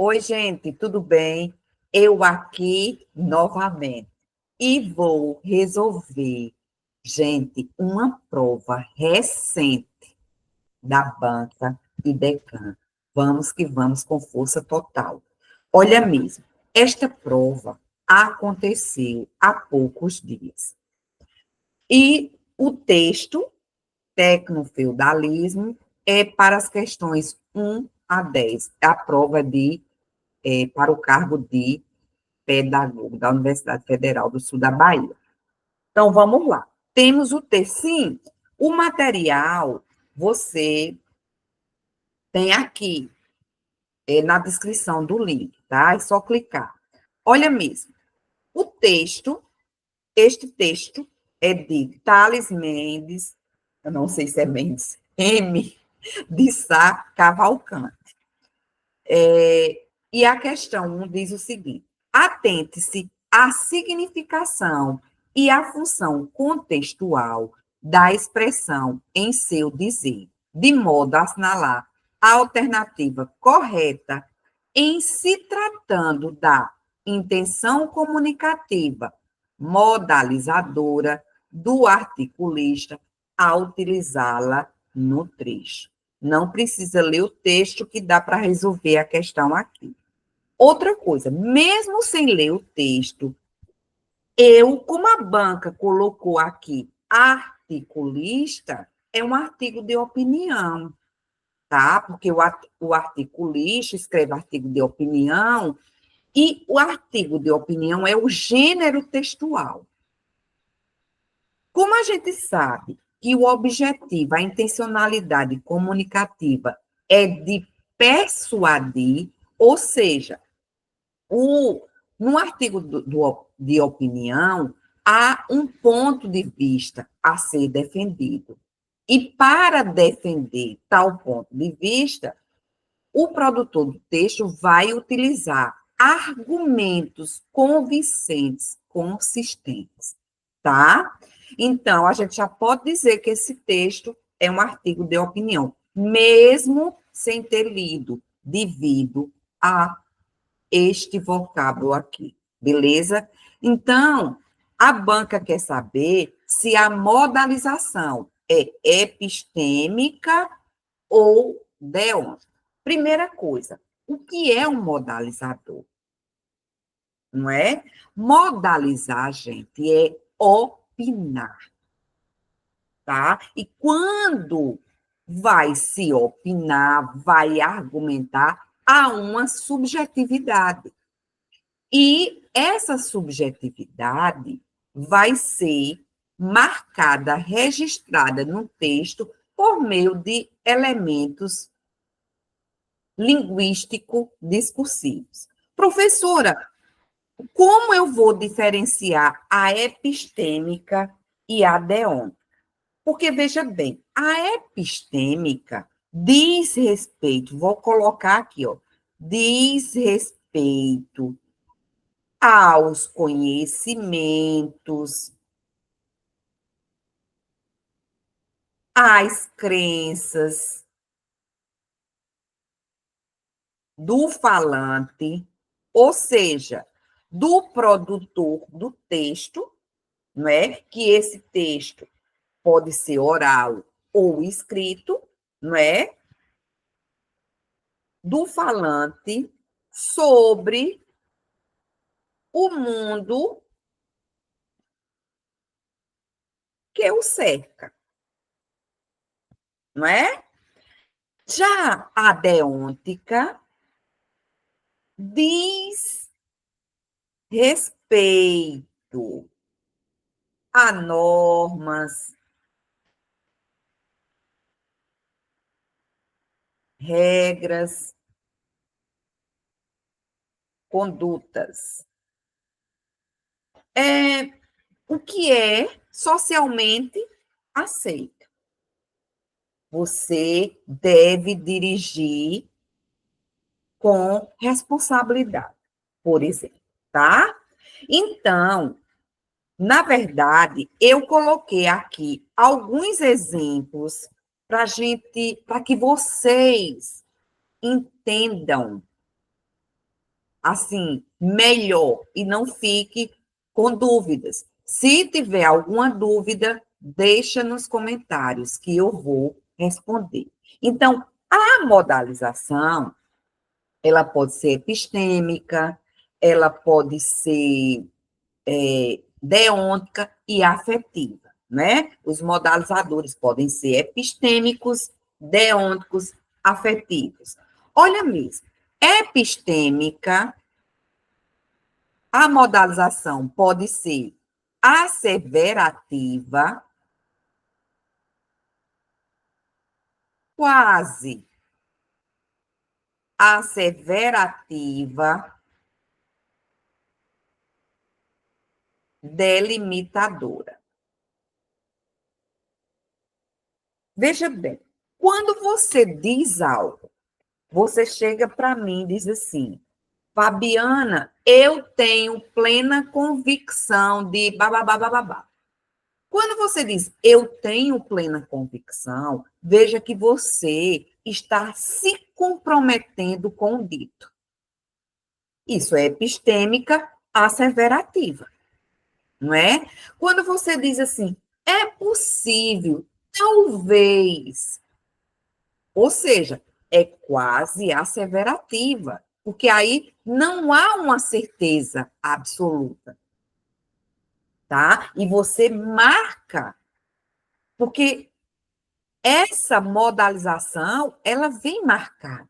Oi, gente, tudo bem? Eu aqui novamente e vou resolver, gente, uma prova recente da banca IBECAM. Vamos que vamos com força total. Olha mesmo, esta prova aconteceu há poucos dias. E o texto Tecnofeudalismo é para as questões 1 a 10. A prova para o cargo de pedagogo da Universidade Federal do Sul da Bahia. Então, vamos lá. Temos o texto. Sim, o material você tem aqui na descrição do link, tá? É só clicar. Olha mesmo, o texto, este texto é de Thales Mendes, eu não sei se é Mendes, M. de Sá Cavalcante. E a questão 1 diz o seguinte: atente-se à significação e à função contextual da expressão em seu dizer, de modo a assinalar a alternativa correta em se tratando da intenção comunicativa modalizadora do articulista a utilizá-la no trecho. Não precisa ler o texto que dá para resolver a questão aqui. Outra coisa, mesmo sem ler o texto, como a banca colocou aqui articulista, é um artigo de opinião, tá? Porque o articulista escreve artigo de opinião e o artigo de opinião é o gênero textual. Como a gente sabe que o objetivo, a intencionalidade comunicativa é de persuadir, ou seja, no artigo de opinião, há um ponto de vista a ser defendido. E para defender tal ponto de vista, o produtor do texto vai utilizar argumentos convincentes, consistentes, tá? Então, a gente já pode dizer que esse texto é um artigo de opinião, mesmo sem ter lido, devido a este vocábulo aqui, beleza? Então, a banca quer saber se a modalização é epistêmica ou deonta. Primeira coisa, o que é um modalizador? Não é? Modalizar, gente, é opinar, tá? E quando vai se opinar, vai argumentar, há uma subjetividade. E essa subjetividade vai ser marcada, registrada no texto por meio de elementos linguístico-discursivos. Professora, como eu vou diferenciar a epistêmica e a deonta? Porque, veja bem, a epistêmica diz respeito, vou colocar aqui, ó, diz respeito aos conhecimentos, às crenças do falante, ou seja, do produtor do texto, não é? Que esse texto pode ser oral ou escrito, não é? Do falante sobre o mundo que o cerca, não é? Já a deôntica diz respeito a normas, regras, condutas. O que é socialmente aceito. Você deve dirigir com responsabilidade, por exemplo, tá? Então, na verdade, eu coloquei aqui alguns exemplos para que vocês entendam assim, melhor e não fique com dúvidas. Se tiver alguma dúvida, deixa nos comentários que eu vou responder. Então, a modalização, ela pode ser epistêmica, ela pode ser deôntica e afetiva, né? Os modalizadores podem ser epistêmicos, deônticos, afetivos. Olha mesmo, epistêmica, a modalização pode ser asseverativa, quase asseverativa, delimitadora. Veja bem, quando você diz algo, você chega para mim e diz assim: Fabiana, eu tenho plena convicção de bababá, bababá. Quando você diz eu tenho plena convicção, veja que você está se comprometendo com o dito. Isso é epistêmica asseverativa, não é? Quando você diz assim, é possível, talvez, ou seja, é quase asseverativa, porque aí não há uma certeza absoluta, tá? E você marca, porque essa modalização, ela vem marcada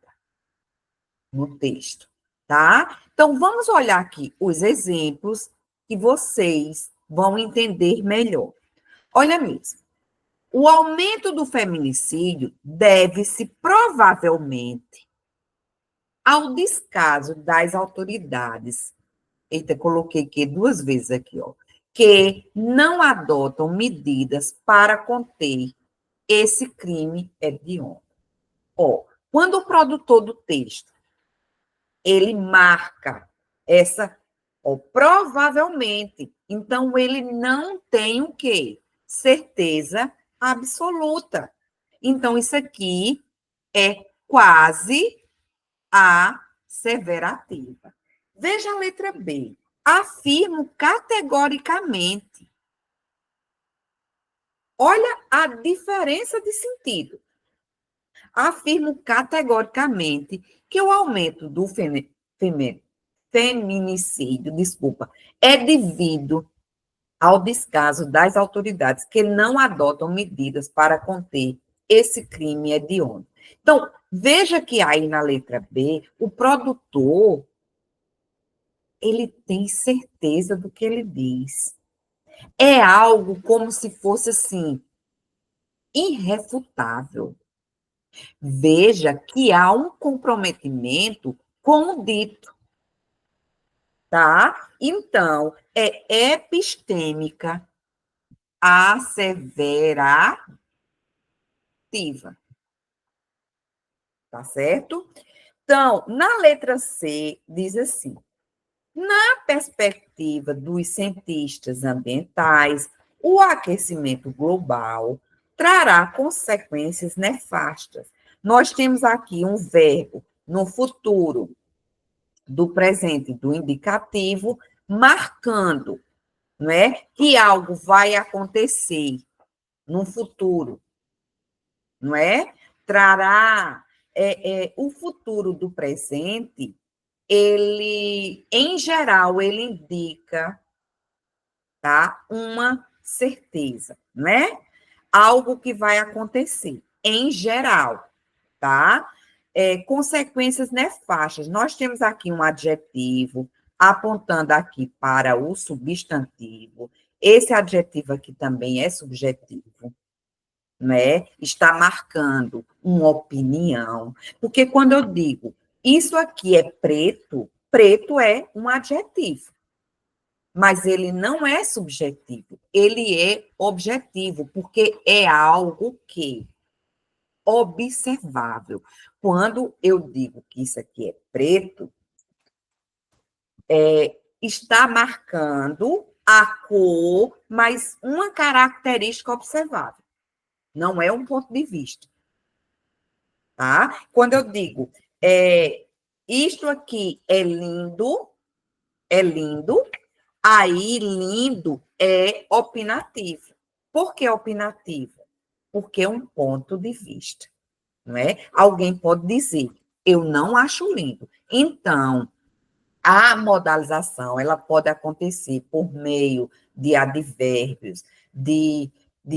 no texto, tá? Então, vamos olhar aqui os exemplos que vocês vão entender melhor. Olha mesmo. O aumento do feminicídio deve-se provavelmente ao descaso das autoridades. Eita, coloquei aqui 2 vezes aqui, ó. Que não adotam medidas para conter esse crime hediondo. Ó, quando o produtor do texto, ele marca essa, ó, provavelmente, então ele não tem o quê? Certeza absoluta. Então, isso aqui é quase asseverativa. Veja a letra B. Afirmo categoricamente. Olha a diferença de sentido. Afirmo categoricamente que o aumento do feminicídio, é devido ao descaso das autoridades que não adotam medidas para conter esse crime hediondo. Então, veja que aí na letra B, o produtor, ele tem certeza do que ele diz. É algo como se fosse assim, irrefutável. Veja que há um comprometimento com o dito, tá? Então, é epistêmica asseverativa, tá certo? Então, na letra C, diz assim: na perspectiva dos cientistas ambientais, o aquecimento global trará consequências nefastas. Nós temos aqui um verbo no futuro, do presente, do indicativo, marcando, não é, que algo vai acontecer no futuro, não é? Trará o futuro do presente, ele, em geral, ele indica, tá, uma certeza, né? Algo que vai acontecer, em geral, tá? Consequências nefastas. Nós temos aqui um adjetivo apontando aqui para o substantivo. Esse adjetivo aqui também é subjetivo, né? Está marcando uma opinião. Porque quando eu digo isso aqui é preto, preto é um adjetivo. Mas ele não é subjetivo, ele é objetivo, porque é algo que observável. Quando eu digo que isso aqui é preto, está marcando a cor, mas uma característica observável. Não é um ponto de vista. Tá? Quando eu digo Isto aqui é lindo, aí lindo é opinativo. Por que opinativo? Porque é um ponto de vista, não é? Alguém pode dizer, eu não acho lindo. Então, a modalização, ela pode acontecer por meio de advérbios, de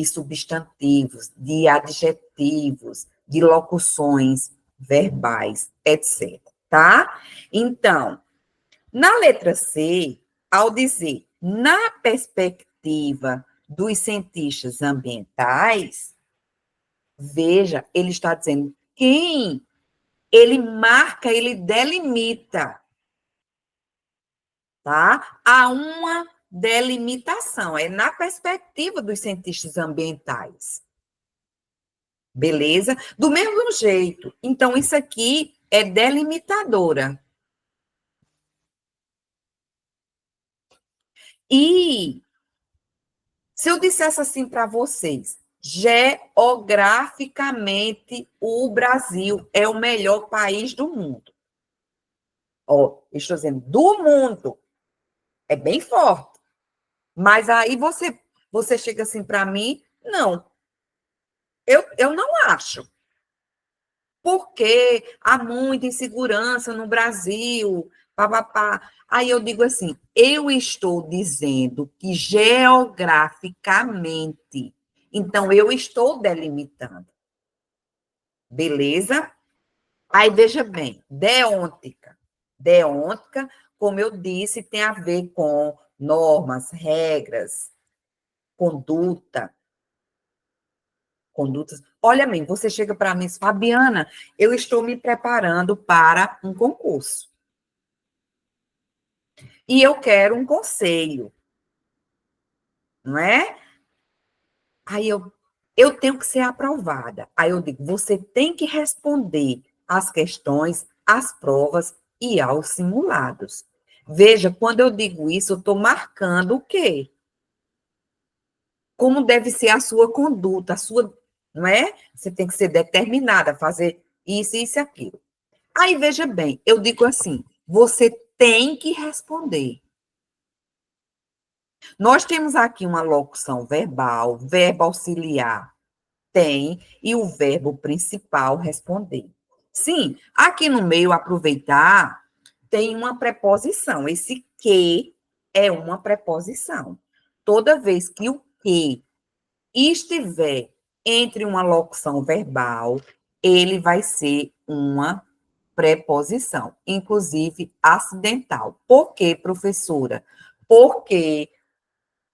substantivos, de adjetivos, de locuções verbais, etc, tá? Então, na letra C, ao dizer na perspectiva dos cientistas ambientais, veja, ele está dizendo quem ele marca, ele delimita, tá? Há uma delimitação, é na perspectiva dos cientistas ambientais. Beleza? Do mesmo jeito. Então, isso aqui é delimitadora. E se eu dissesse assim para vocês, geograficamente, o Brasil é o melhor país do mundo. Ó, estou dizendo do mundo. É bem forte. Mas aí você chega assim para mim, não, eu não acho. Porque há muita insegurança no Brasil, papapá. Aí eu digo assim, eu estou dizendo que geograficamente, então eu estou delimitando. Beleza? Aí veja bem, deôntica. Deôntica, como eu disse, tem a ver com normas, regras, conduta, condutas. Olha, mãe, você chega para mim e diz, Fabiana, eu estou me preparando para um concurso. E eu quero um conselho, não é? Aí eu tenho que ser aprovada. Aí eu digo, você tem que responder às questões, às provas e aos simulados. Veja, quando eu digo isso, eu estou marcando o quê? Como deve ser a sua conduta, a sua, não é? Você tem que ser determinada a fazer isso, isso e aquilo. Aí, veja bem, eu digo assim, você tem que responder. Nós temos aqui uma locução verbal, verbo auxiliar, tem, e o verbo principal, responder. Sim, aqui no meio, aproveitar, tem uma preposição. Esse que é uma preposição. Toda vez que o que estiver entre uma locução verbal, ele vai ser uma preposição, inclusive acidental. Por quê, professora? Porque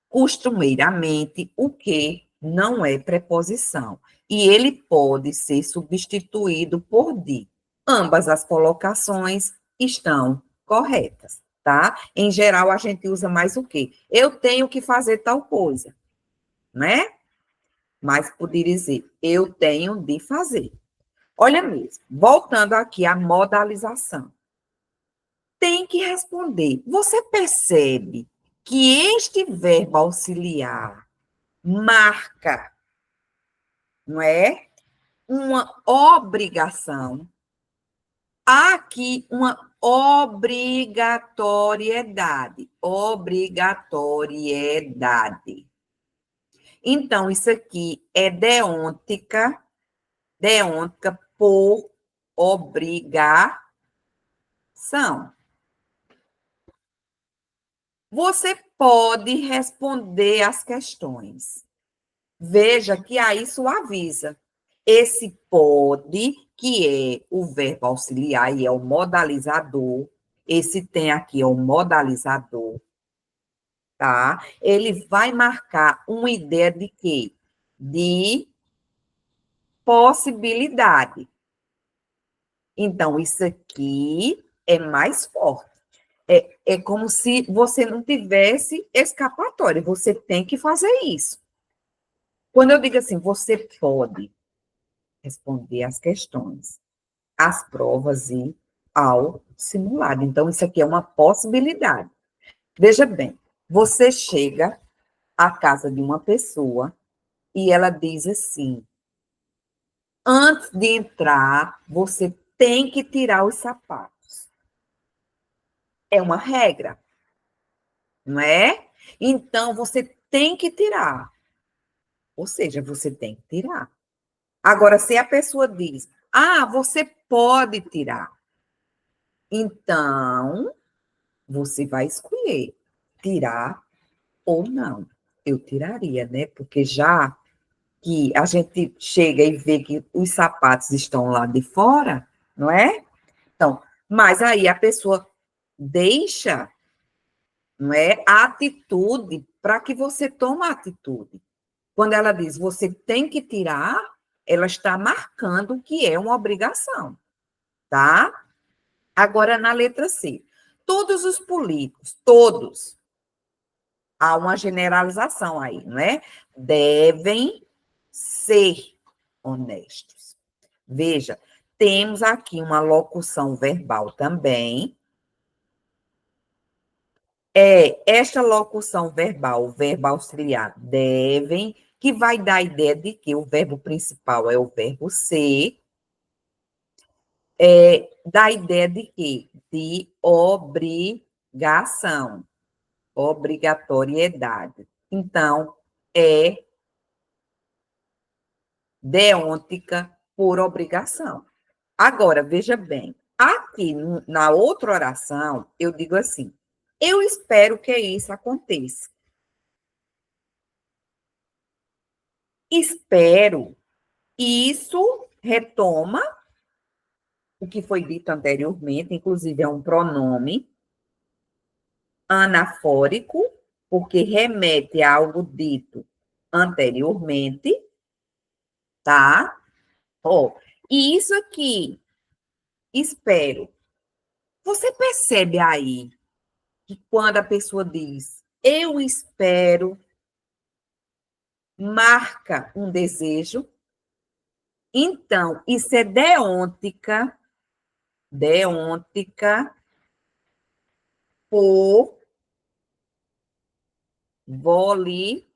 costumeiramente o que não é preposição e ele pode ser substituído por de. Ambas as colocações estão corretas, tá? Em geral, a gente usa mais o quê? Eu tenho que fazer tal coisa, né? Mas poderia dizer, eu tenho de fazer. Olha mesmo, voltando aqui à modalização. Tem que responder. Você percebe que este verbo auxiliar marca, não é? Uma obrigação. Há aqui uma obrigatoriedade. Obrigatoriedade. Então, isso aqui é deôntica por obrigação. Você pode responder as questões. Veja que aí suaviza. Esse pode, que é o verbo auxiliar e é o modalizador, esse tem aqui é o modalizador, tá? Ele vai marcar uma ideia de quê? De possibilidade. Então, isso aqui é mais forte. É como se você não tivesse escapatória, você tem que fazer isso. Quando eu digo assim, você pode responder as questões, as provas e ao simulado. Então, isso aqui é uma possibilidade. Veja bem, você chega à casa de uma pessoa e ela diz assim: antes de entrar, você tem que tirar os sapatos. É uma regra, não é? Então, você tem que tirar. Ou seja, você tem que tirar. Agora, se a pessoa diz, você pode tirar, então, você vai escolher tirar ou não. Eu tiraria, né? Porque já que a gente chega e vê que os sapatos estão lá de fora, não é? Então, mas aí a pessoa deixa, não é, a atitude para que você tome a atitude. Quando ela diz você tem que tirar, ela está marcando que é uma obrigação, tá? Agora, na letra C, todos os políticos, todos, há uma generalização aí, não é? Devem ser honestos. Veja, temos aqui uma locução verbal também. Esta locução verbal, o verbo auxiliar, devem, que vai dar a ideia de que o verbo principal é o verbo ser, dá a ideia de quê? De obrigação, obrigatoriedade. Então, é deôntica por obrigação. Agora, veja bem, aqui na outra oração, eu digo assim: eu espero que isso aconteça. Espero. Isso retoma o que foi dito anteriormente, inclusive é um pronome anafórico, porque remete a algo dito anteriormente, tá? E isso aqui, espero. Você percebe aí que quando a pessoa diz eu espero, marca um desejo? Então, isso é deôntica por volição.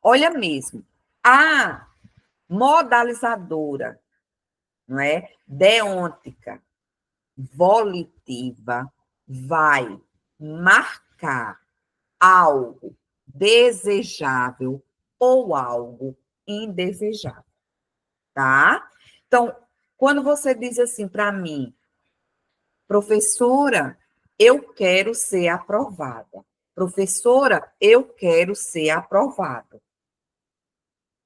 Olha mesmo, a modalizadora, não é? Deôntica, volitiva, vai marcar algo desejável ou algo indesejável, tá? Então, quando você diz assim para mim, professora, eu quero ser aprovada. Professora, eu quero ser aprovado.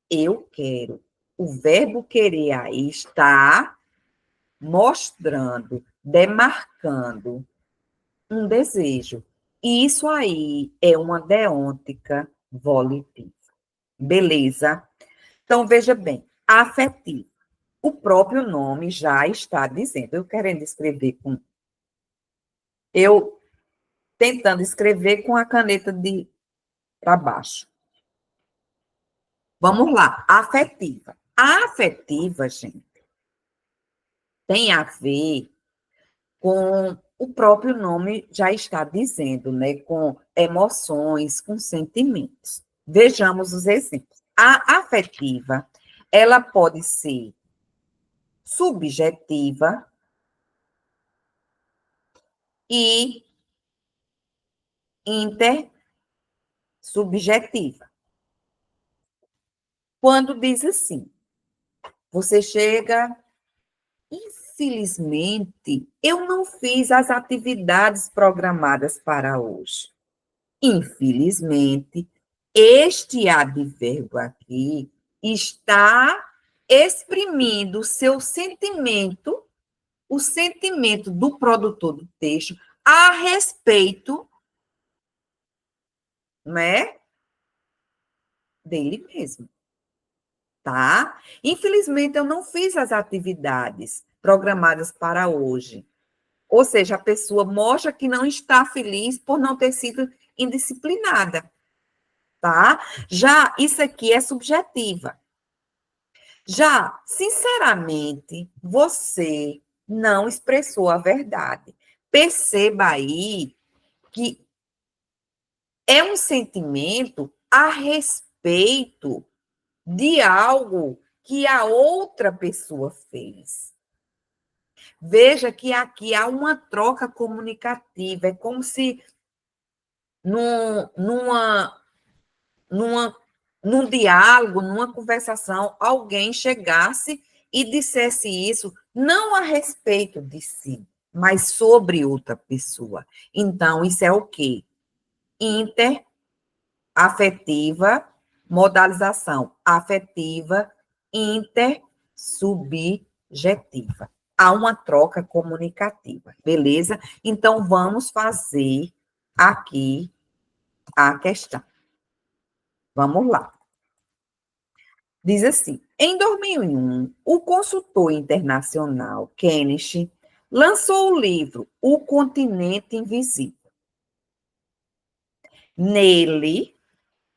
Eu quero. O verbo querer aí está mostrando, demarcando um desejo. Isso aí é uma deôntica volitiva. Beleza? Então, veja bem, afetivo. O próprio nome já está dizendo. Eu querendo escrever com. Eu tentando escrever com a caneta de para baixo. Vamos lá, afetiva. A afetiva, gente, tem a ver com o próprio nome já está dizendo, né? Com emoções, com sentimentos. Vejamos os exemplos. A afetiva, ela pode ser subjetiva e intersubjetiva. Quando diz assim, você chega, infelizmente, eu não fiz as atividades programadas para hoje. Infelizmente, este advérbio aqui está exprimindo o seu sentimento, o sentimento do produtor do texto a respeito, né, dele mesmo, tá? Infelizmente, eu não fiz as atividades programadas para hoje. Ou seja, a pessoa mostra que não está feliz por não ter sido indisciplinada, tá? Já isso aqui é subjetiva. Já, sinceramente, você não expressou a verdade. Perceba aí que é um sentimento a respeito de algo que a outra pessoa fez. Veja que aqui há uma troca comunicativa, é como se num, numa, numa, num diálogo, numa conversação, alguém chegasse e dissesse isso, não a respeito de si, mas sobre outra pessoa. Então, isso é o quê? Interafetiva, modalização afetiva, intersubjetiva. Há uma troca comunicativa, beleza? Então, vamos fazer aqui a questão. Vamos lá. Diz assim: em 2001, o consultor internacional Kenichi lançou o livro O Continente Invisível. Nele,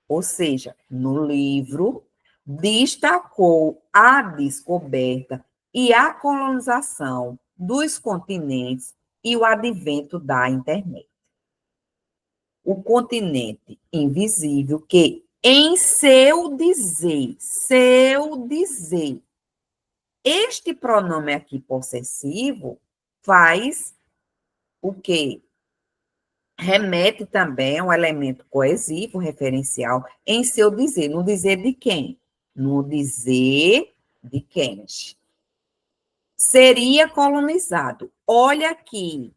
ou seja, no livro, destacou a descoberta e a colonização dos continentes e o advento da internet. O continente invisível que, em seu dizer, este pronome aqui possessivo faz o quê? Remete também ao elemento coesivo, referencial, em seu dizer. No dizer de quem? No dizer de Keynes. Seria colonizado. Olha aqui.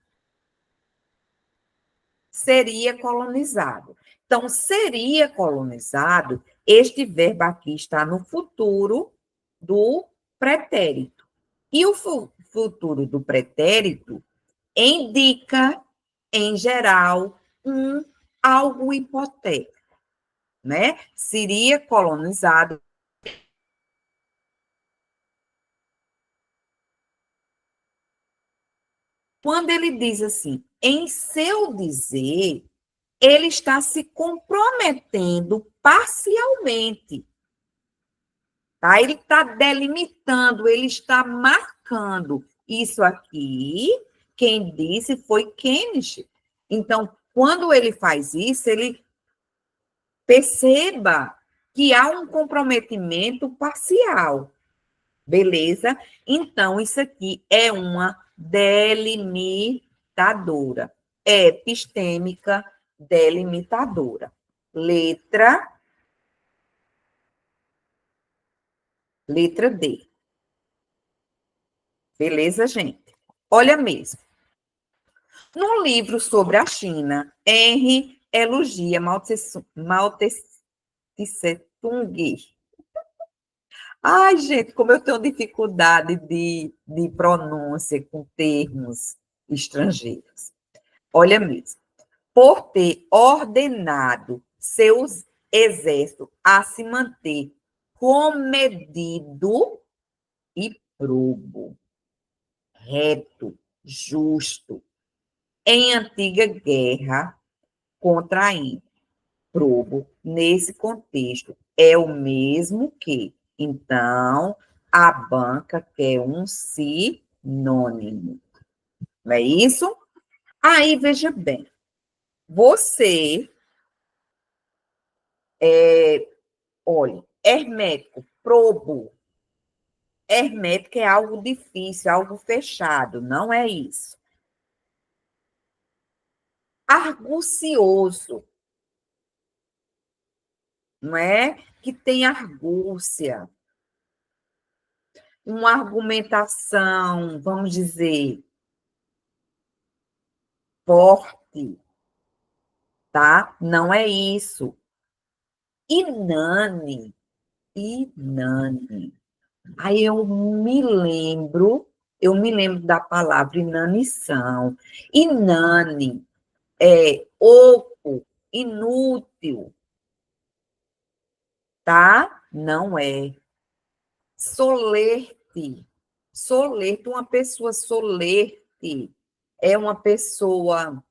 Seria colonizado. Então, seria colonizado, este verbo aqui está no futuro do pretérito. E o futuro do pretérito indica, em geral, algo hipotético, né? Seria colonizado. Quando ele diz assim, em seu dizer, ele está se comprometendo parcialmente, tá? Ele está delimitando, ele está marcando. Isso aqui, quem disse foi Keynes. Então, quando ele faz isso, ele perceba que há um comprometimento parcial, beleza? Então, isso aqui é uma delimitadora, epistêmica delimitadora. Letra D. Beleza, gente? Olha mesmo. No livro sobre a China, Henry elogia Mao Tse-tung. Ai, gente, como eu tenho dificuldade de pronúncia com termos estrangeiros. Olha mesmo. Por ter ordenado seus exércitos a se manter comedido e probo, reto, justo, em antiga guerra contra a Índia. Probo, nesse contexto, é o mesmo que. Então, a banca quer um sinônimo. Não é isso? Aí, veja bem, você, olha, hermético, probo. Hermético é algo difícil, algo fechado, não é isso. Argucioso, não é? Que tem argúcia, uma argumentação, vamos dizer, forte, tá? Não é isso. Inane, inane. Aí eu me lembro da palavra inanição. Inane é oco, inútil, tá? Não é. Solerte, solerte, uma pessoa solerte é uma pessoa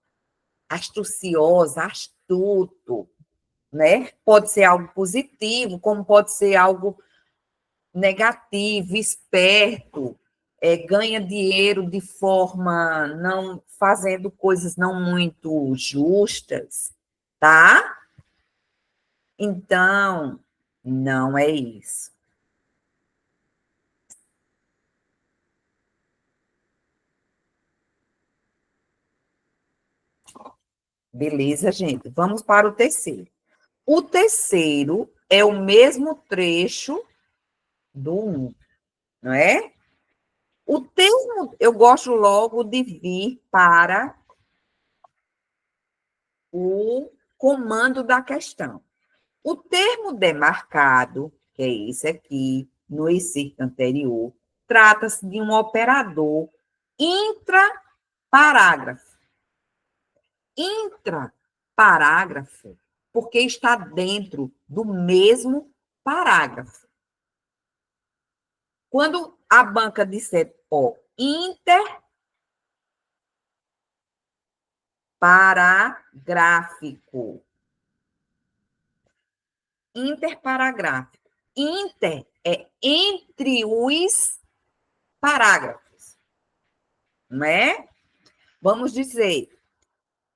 astuciosa, astuto, né? Pode ser algo positivo, como pode ser algo negativo, esperto, ganha dinheiro de forma não fazendo coisas não muito justas, tá? Então, não é isso. Beleza, gente? Vamos para o terceiro. O terceiro é o mesmo trecho do 1, não é? O termo, eu gosto logo de vir para o comando da questão. O termo demarcado, que é esse aqui, no excerto anterior, trata-se de um operador intraparágrafo. Intraparágrafo, porque está dentro do mesmo parágrafo. Quando a banca disser, ó, interparágráfico. Interparágráfico. Inter é entre os parágrafos, não é? Vamos dizer,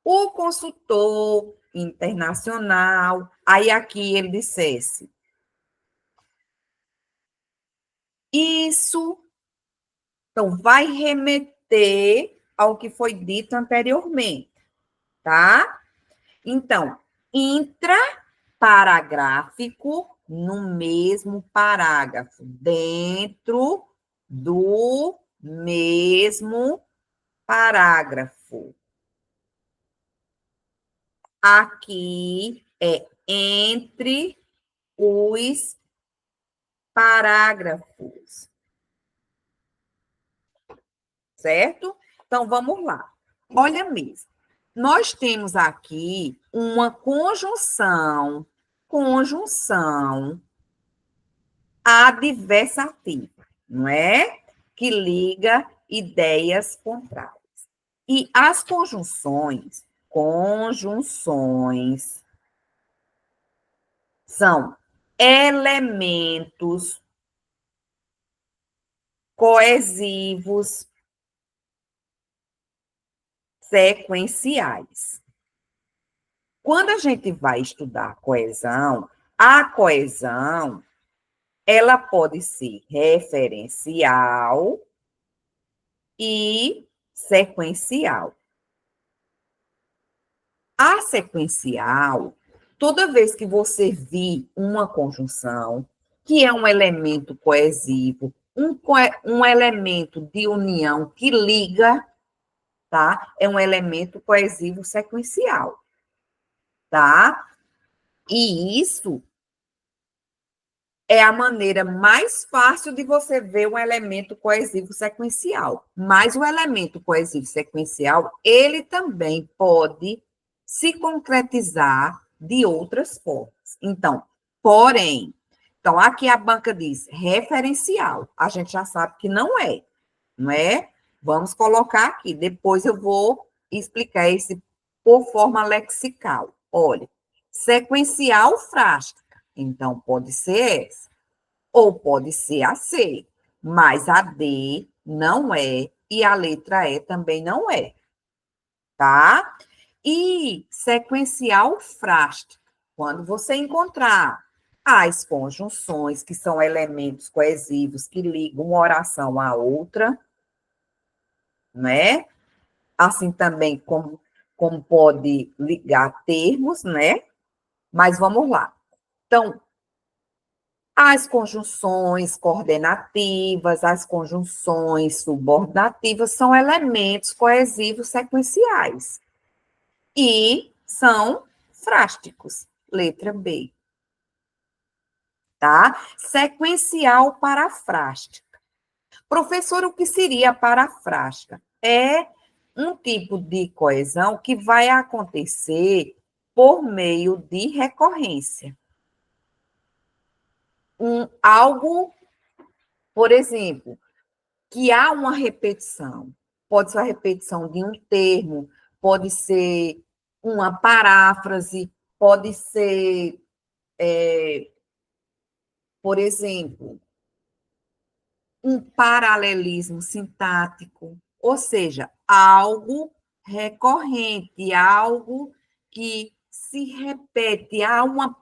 o consultor internacional, aí aqui ele dissesse, isso, então, vai remeter ao que foi dito anteriormente, tá? Então, intraparagráfico no mesmo parágrafo, dentro do mesmo parágrafo. Aqui é entre os parágrafos. Certo? Então, vamos lá. Olha mesmo. Nós temos aqui uma conjunção adversativa, não é? Que liga ideias contrárias. E as conjunções são elementos coesivos sequenciais. Quando a gente vai estudar coesão, a coesão ela pode ser referencial e sequencial. A sequencial, toda vez que você vir uma conjunção, que é um elemento coesivo, um elemento de união que liga, tá? É um elemento coesivo sequencial, tá? E isso é a maneira mais fácil de você ver um elemento coesivo sequencial. Mas o elemento coesivo sequencial, ele também pode se concretizar de outras formas. Então, porém, então aqui a banca diz referencial. A gente já sabe que não é, não é? Vamos colocar aqui, depois eu vou explicar esse por forma lexical. Olha, sequencial frástica. Então, pode ser essa, ou pode ser a C, mas a D não é, e a letra E também não é, tá? E sequencial frástica, quando você encontrar as conjunções, que são elementos coesivos que ligam uma oração à outra, né? Assim também como pode ligar termos, né? Mas vamos lá. Então, as conjunções coordenativas, as conjunções subordinativas são elementos coesivos sequenciais e são frásticos. Letra B. Tá? Sequencial parafrástica. Professor, o que seria parafrástica? É um tipo de coesão que vai acontecer por meio de recorrência. Algo, por exemplo, que há uma repetição. Pode ser a repetição de um termo, pode ser uma paráfrase, pode ser, por exemplo, um paralelismo sintático, ou seja, algo recorrente, algo que se repete, há uma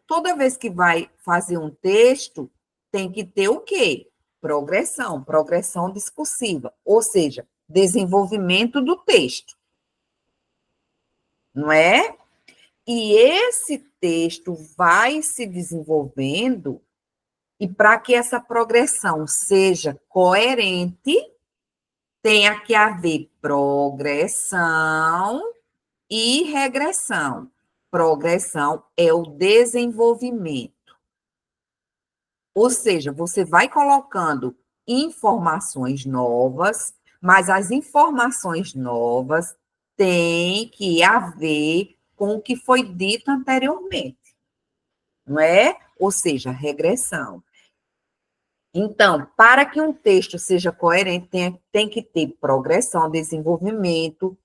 toda vez que vai fazer um texto, tem que ter o quê? Progressão discursiva, ou seja, desenvolvimento do texto. não é? E esse texto vai se desenvolvendo, e para que essa progressão seja coerente, tenha que haver progressão e regressão. Progressão é o desenvolvimento. Ou seja, você vai colocando informações novas, mas as informações novas têm que haver com o que foi dito anteriormente, não é? Ou seja, regressão. Então, para que um texto seja coerente, tem que ter progressão, desenvolvimento,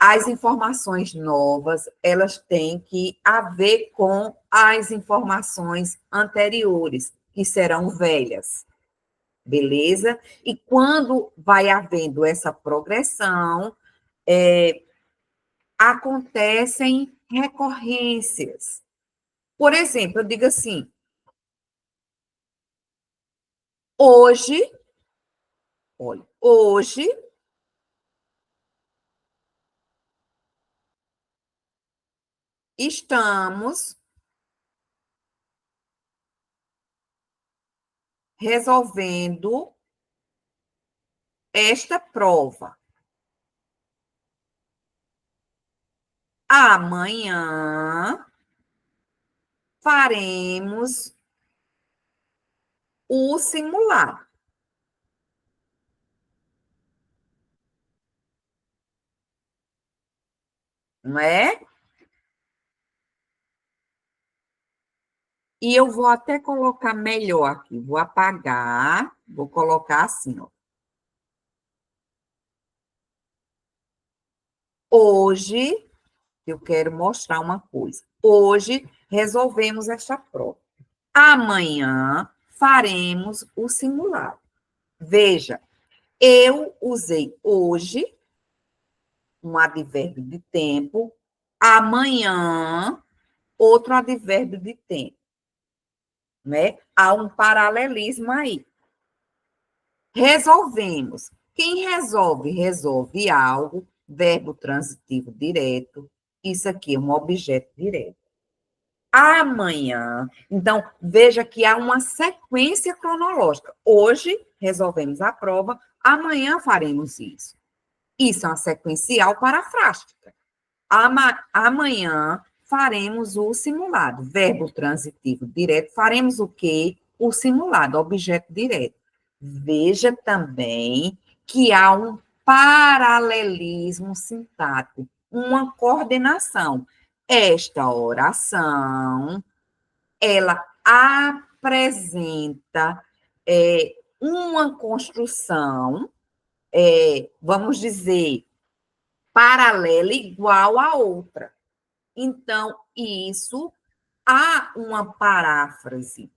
as informações novas, elas têm que haver com as informações anteriores, que serão velhas, beleza? E quando vai havendo essa progressão, acontecem recorrências. Por exemplo, eu digo assim, hoje, olha, hoje estamos resolvendo esta prova. Amanhã faremos o simulado, não é? E eu vou até colocar melhor aqui, vou apagar, vou colocar assim, ó. Hoje, eu quero mostrar uma coisa. Hoje resolvemos esta prova. Amanhã faremos o simulado. Veja, eu usei hoje um advérbio de tempo, amanhã outro advérbio de tempo, né? Há um paralelismo aí. Resolvemos. Quem resolve, resolve algo, verbo transitivo direto. Isso aqui é um objeto direto. Amanhã. Então, veja que há uma sequência cronológica. Hoje resolvemos a prova, amanhã faremos isso. Isso é uma sequencial parafrástica. Amanhã faremos o simulado. Verbo transitivo direto. Faremos o quê? O simulado, objeto direto. Veja também que há um paralelismo sintático, uma coordenação. Esta oração, ela apresenta uma construção, vamos dizer, paralela igual à outra. Então, isso há uma paráfrase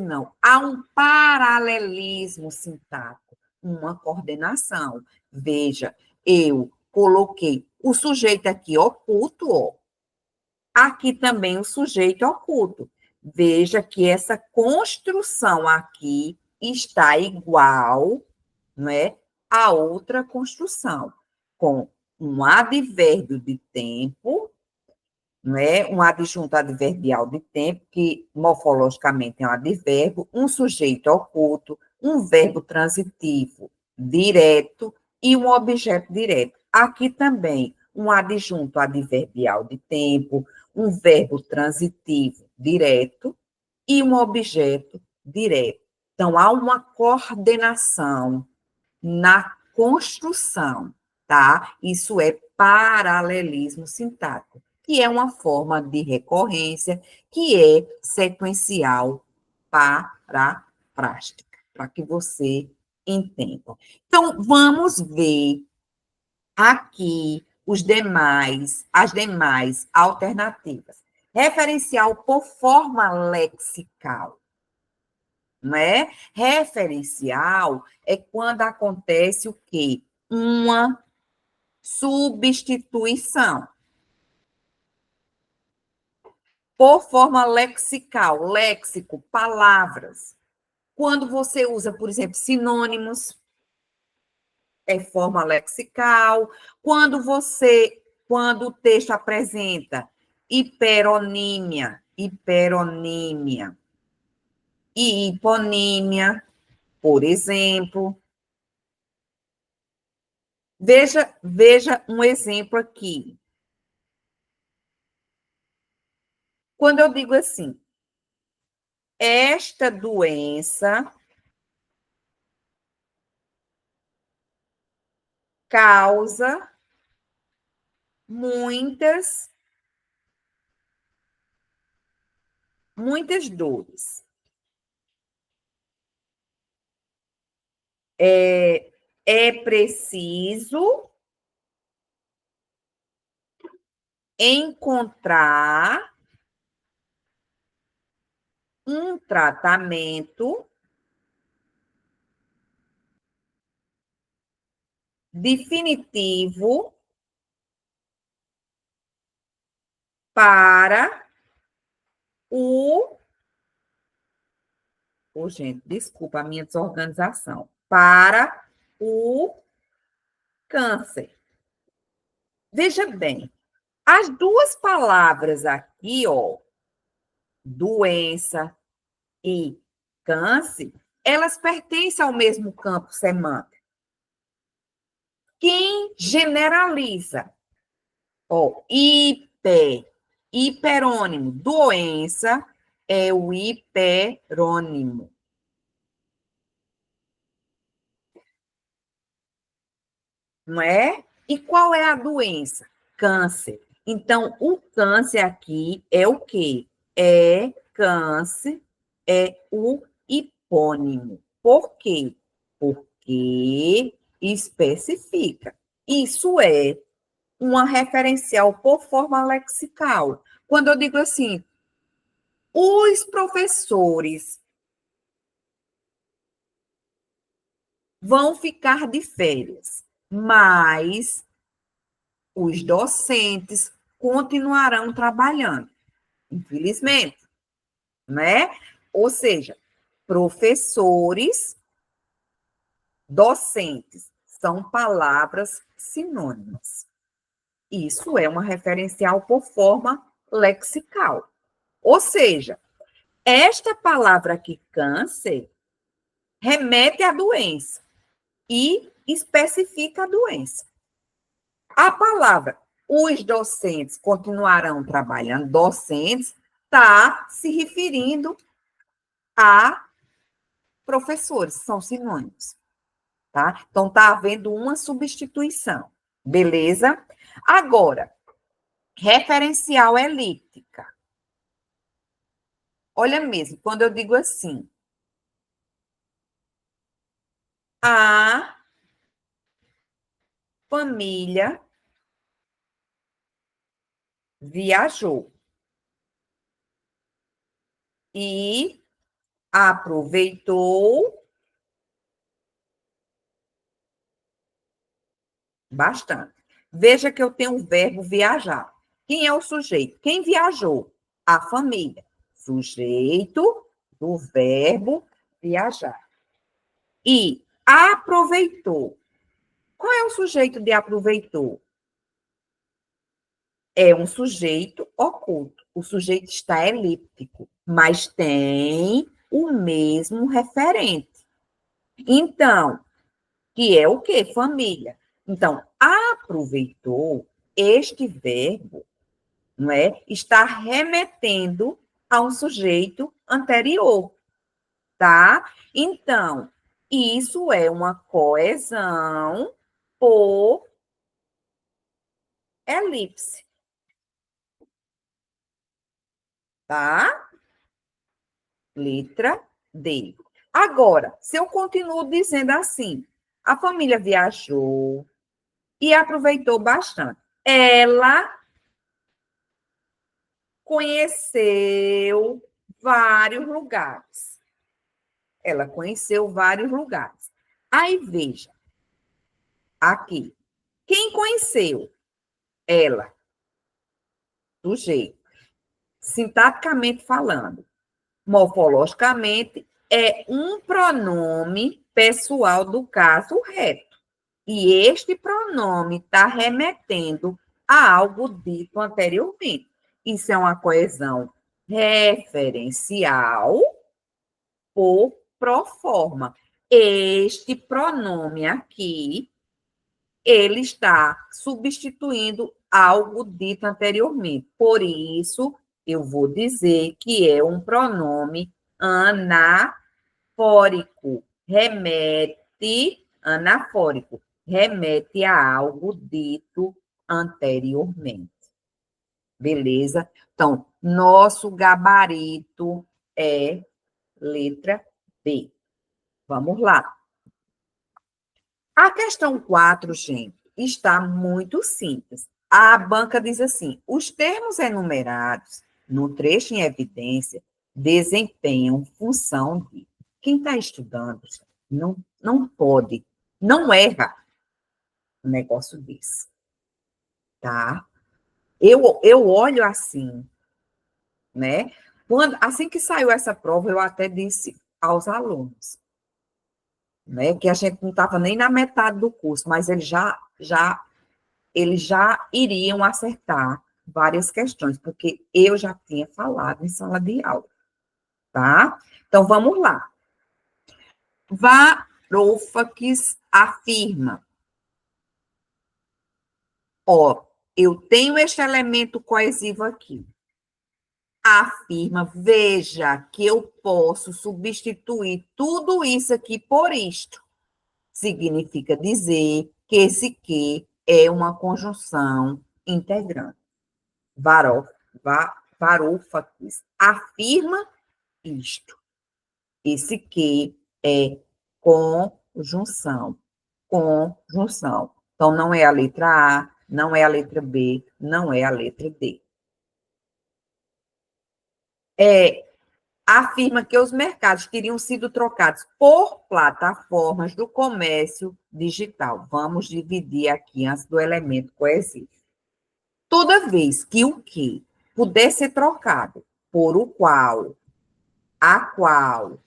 não, há um paralelismo sintático, uma coordenação. Veja, eu coloquei o sujeito aqui oculto, ó. Aqui também o sujeito oculto. Veja que essa construção aqui está igual, não é, a outra construção, com um advérbio de tempo, não é? Um adjunto adverbial de tempo, que morfologicamente é um advérbio, um sujeito oculto, um verbo transitivo direto e um objeto direto. Aqui também, um adjunto adverbial de tempo, um verbo transitivo direto e um objeto direto. Então, há uma coordenação na construção, tá? Isso é paralelismo sintático, que é uma forma de recorrência que é sequencial parafrástica, para que você entenda. Então, vamos ver aqui as demais alternativas. Referencial por forma lexical, não é? Referencial é quando acontece o quê? Uma substituição. Por forma lexical, léxico, palavras. Quando você usa, por exemplo, sinônimos, é forma lexical. Quando você quando o texto apresenta hiperonímia e hiponímia, por exemplo. Veja um exemplo aqui. Quando eu digo assim, esta doença causa muitas dores. É preciso encontrar um tratamento definitivo para o. Oh, gente, desculpa a minha desorganização. Para o câncer. Veja bem, as duas palavras aqui, ó, doença e câncer, elas pertencem ao mesmo campo semântico. Quem generaliza, ó, hiperônimo, doença é o hiperônimo. Não é? E qual é a doença? Câncer. Então, o câncer aqui é o quê? É câncer, é o hipônimo. Por quê? Porque especifica. Isso é uma referencial por forma lexical. Quando eu digo assim, os professores vão ficar de férias, mas os docentes continuarão trabalhando, infelizmente, né? Ou seja, professores, docentes, são palavras sinônimas. Isso é uma referencial por forma lexical. Ou seja, esta palavra aqui, câncer, remete à doença e especifica a doença. A palavra os docentes continuarão trabalhando, docentes, está se referindo a professores, são sinônimos, tá? Então, está havendo uma substituição, beleza? Agora, referencial elíptica. Olha mesmo, quando eu digo assim, a família viajou e aproveitou bastante. Veja que eu tenho o verbo viajar. Quem é o sujeito? Quem viajou? A família. Sujeito do verbo viajar. E aproveitou. Qual é o sujeito de aproveitou? É um sujeito oculto. O sujeito está elíptico, mas tem o mesmo referente. Então, que é o quê? Família. Então, aproveitou, este verbo, não é? Está remetendo a um sujeito anterior, tá? Então, isso é uma coesão por elipse, tá? Letra D. Agora, se eu continuo dizendo assim, a família viajou e aproveitou bastante. Ela conheceu vários lugares. Ela conheceu vários lugares. Aí veja, aqui, quem conheceu? Ela, sujeito. Sintaticamente falando, morfologicamente, é um pronome pessoal do caso reto. E este pronome está remetendo a algo dito anteriormente. Isso é uma coesão referencial por proforma. Este pronome aqui, ele está substituindo algo dito anteriormente. Por isso, eu vou dizer que é um pronome anafórico. Remete a algo dito anteriormente. Beleza? Então, nosso gabarito é letra B. Vamos lá. A questão 4, gente, está muito simples. A banca diz assim: os termos enumerados no trecho em evidência desempenham função de. Quem está estudando não pode, não erra um negócio desse, tá? Eu olho assim, né? Assim que saiu essa prova, eu até disse aos alunos, né? Que a gente não estava nem na metade do curso, mas eles já iriam acertar várias questões, porque eu já tinha falado em sala de aula, tá? Então, vamos lá. Varoufakis afirma, ó, eu tenho este elemento coesivo aqui. Afirma, veja que eu posso substituir tudo isso aqui por isto. Significa dizer que esse que é uma conjunção integrante. Varoufakis afirma isto. Esse que é conjunção. Conjunção. Então, não é a letra A, não é a letra B, não é a letra D. Afirma que os mercados teriam sido trocados por plataformas do comércio digital. Vamos dividir aqui antes do elemento coesivo. Toda vez que o que puder ser trocado por o qual, a qual,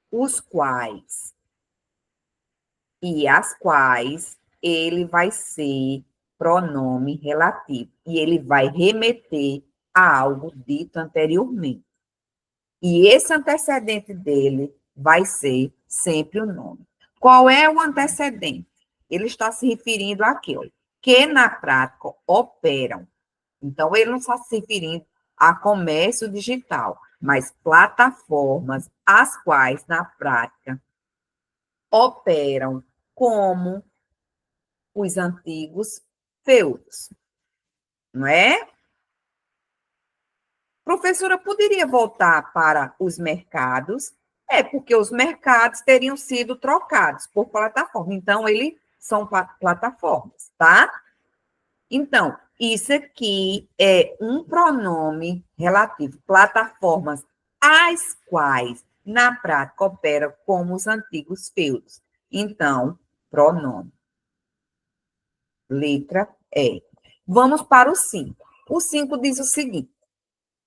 os quais e as quais, ele vai ser pronome relativo e ele vai remeter a algo dito anteriormente. E esse antecedente dele vai ser sempre o nome. Qual é o antecedente? Ele está se referindo àquele que na prática operam. Então, ele não está se referindo a comércio digital, mas plataformas as quais na prática operam como os antigos feudos, não é? Professora, poderia voltar para os mercados? É, porque os mercados teriam sido trocados por plataforma. Então, eles são plataformas, tá? Então, isso aqui é um pronome relativo. Plataformas as quais, na prática, operam como os antigos feudos. Então, pronome. Letra E. Vamos para o 5. O 5 diz o seguinte: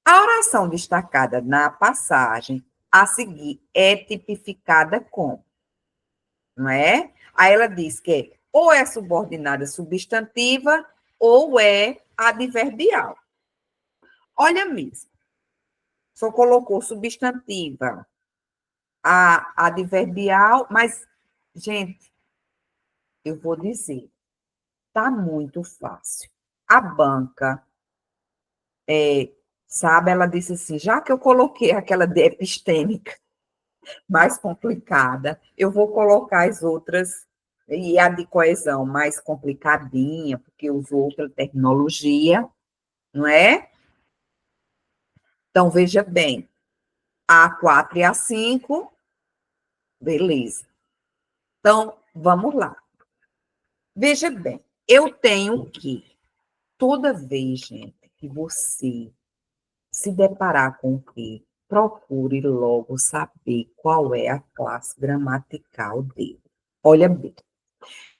a oração destacada na passagem a seguir é tipificada como, não é? Aí ela diz que ou é subordinada substantiva ou é adverbial. Olha mesmo, só colocou substantiva, a adverbial, mas, gente, eu vou dizer, tá muito fácil. A banca, sabe, ela disse assim, já que eu coloquei aquela de epistêmica, mais complicada, eu vou colocar as outras, e a de coesão mais complicadinha, porque usou outra terminologia, não é? Então, veja bem, A4 e A5, beleza. Então, vamos lá. Veja bem, eu tenho que, toda vez, gente, que você se deparar com o que, procure logo saber qual é a classe gramatical dele. Olha bem.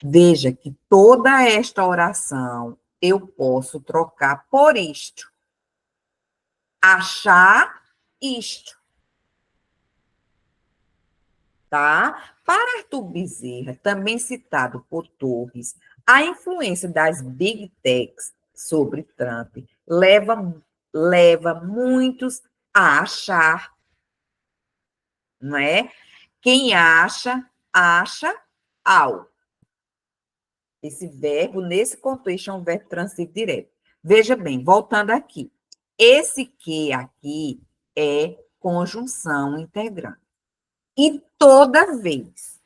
Veja que toda esta oração eu posso trocar por isto. Achar isto. Tá? Para Arthur Bezerra, também citado por Torres, A influência das Big Techs sobre Trump leva muitos a achar, não é? Quem acha, acha ao. Esse verbo, nesse contexto, é um verbo transitivo direto. Veja bem, voltando aqui. Esse que aqui é conjunção integrante. E toda vez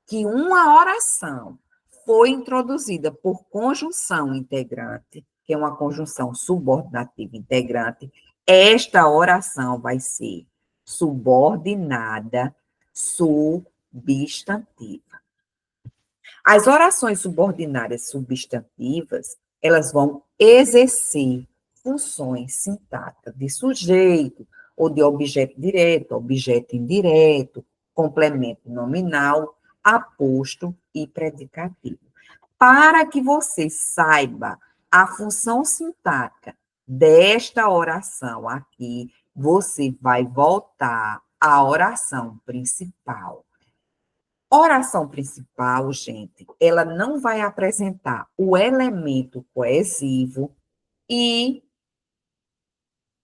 que uma oração foi introduzida por conjunção integrante, que é uma conjunção subordinativa integrante, esta oração vai ser subordinada substantiva. As orações subordinárias substantivas, elas vão exercer funções sintáticas de sujeito, ou de objeto direto, objeto indireto, complemento nominal, aposto e predicativo. Para que você saiba a função sintática desta oração aqui, você vai voltar à oração principal. Oração principal, gente, ela não vai apresentar o elemento coesivo e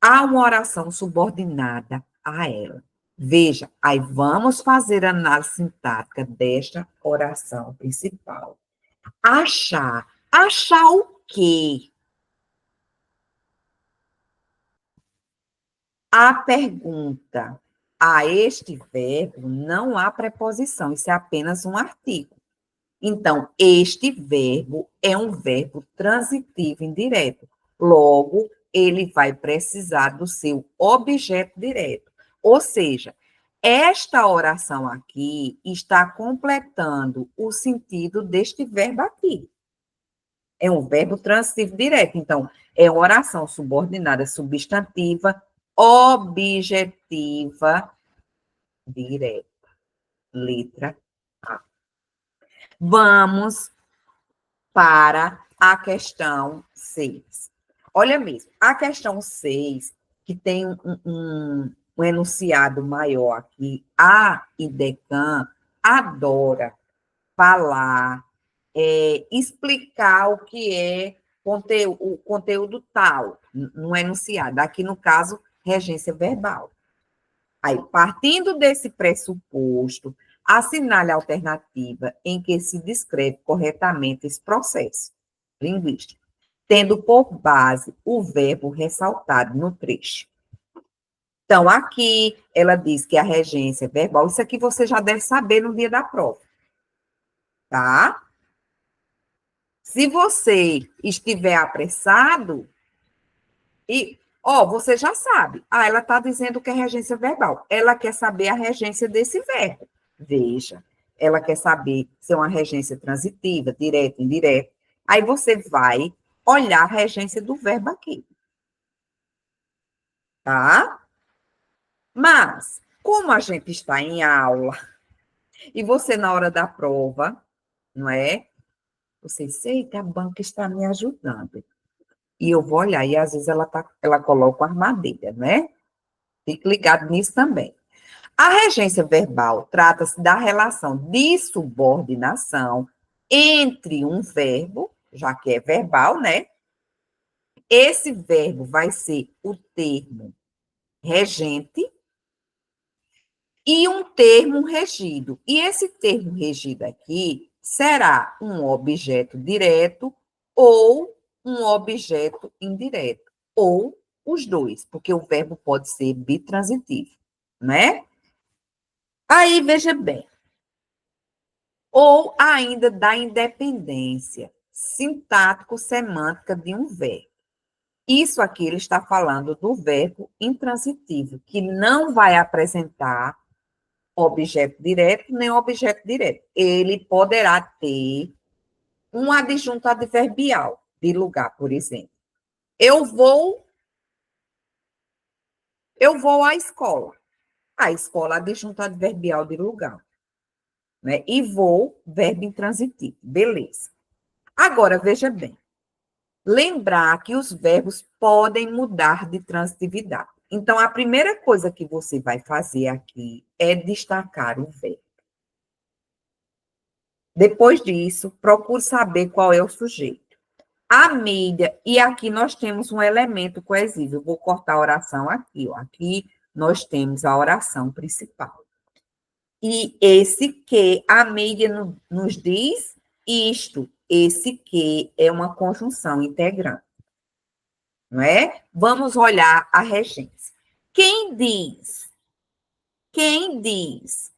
há uma oração subordinada a ela. Veja, aí vamos fazer a análise sintática desta oração principal. Achar. Achar o quê? A pergunta a este verbo não há preposição, isso é apenas um artigo. Então, este verbo é um verbo transitivo indireto. Logo, ele vai precisar do seu objeto direto. Ou seja, esta oração aqui está completando o sentido deste verbo aqui. É um verbo transitivo direto. Então, é uma oração subordinada substantiva, objetiva, direta. Letra A. Vamos para a questão 6. Olha mesmo, a questão 6, que tem um enunciado maior aqui, a IDECAM adora falar, explicar o que é o conteúdo tal, no enunciado. Aqui, no caso, regência verbal. Aí, partindo desse pressuposto, assinale a alternativa em que se descreve corretamente esse processo linguístico, tendo por base o verbo ressaltado no trecho. Então, aqui ela diz que a regência verbal, isso aqui você já deve saber no dia da prova, tá? Se você estiver apressado, você já sabe. Ela está dizendo que é regência verbal. Ela quer saber a regência desse verbo. Veja, ela quer saber se é uma regência transitiva, direta, indireta. Aí você vai olhar a regência do verbo aqui. Tá? Mas, como a gente está em aula, e você na hora da prova, não é? Você, sei que a banca está me ajudando. E eu vou olhar, e às vezes ela coloca uma armadilha, né? Fique ligado nisso também. A regência verbal trata-se da relação de subordinação entre um verbo, já que é verbal, né? Esse verbo vai ser o termo regente e um termo regido. E esse termo regido aqui será um objeto direto ou um objeto indireto, ou os dois, porque o verbo pode ser bitransitivo, né? Aí, veja bem, ou ainda da independência sintático-semântica de um verbo. Isso aqui ele está falando do verbo intransitivo, que não vai apresentar objeto direto nem objeto direto. Ele poderá ter um adjunto adverbial de lugar, por exemplo. Eu vou à escola. A escola adjunto adverbial de lugar, né? E vou, verbo intransitivo. Beleza. Agora, veja bem. Lembrar que os verbos podem mudar de transitividade. Então, a primeira coisa que você vai fazer aqui é destacar o verbo. Depois disso, procure saber qual é o sujeito. A mídia, e aqui nós temos um elemento coesivo. Eu vou cortar a oração aqui, ó. Aqui nós temos a oração principal. E esse que, a mídia nos diz isto. Esse que é uma conjunção integrante, não é? Vamos olhar a regência. Quem diz? Quem diz?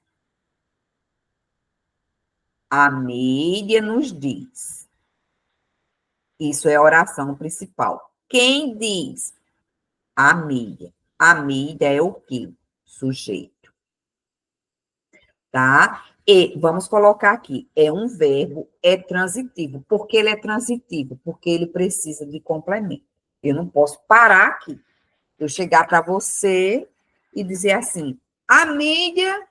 A mídia nos diz. Isso é a oração principal. Quem diz? A mídia. A mídia é o quê? Sujeito. Tá? E vamos colocar aqui, é um verbo, é transitivo. Por que ele é transitivo? Porque ele precisa de complemento. Eu não posso parar aqui. Eu chegar para você e dizer assim: a mídia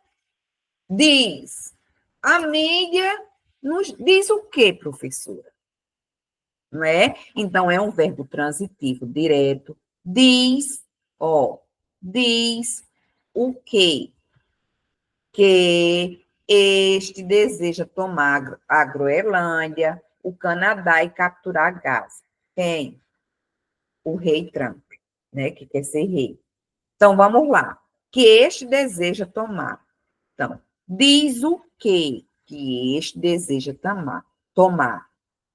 diz. A mídia nos diz o quê, professora? Não é? Então, é um verbo transitivo direto. Diz, ó, diz o quê? Que este deseja tomar a Groenlândia, o Canadá e capturar Gaza. Quem? O rei Trump, né? Que quer ser rei. Então, vamos lá. Que este deseja tomar. Então, diz o quê? Que este deseja tomar. Tomar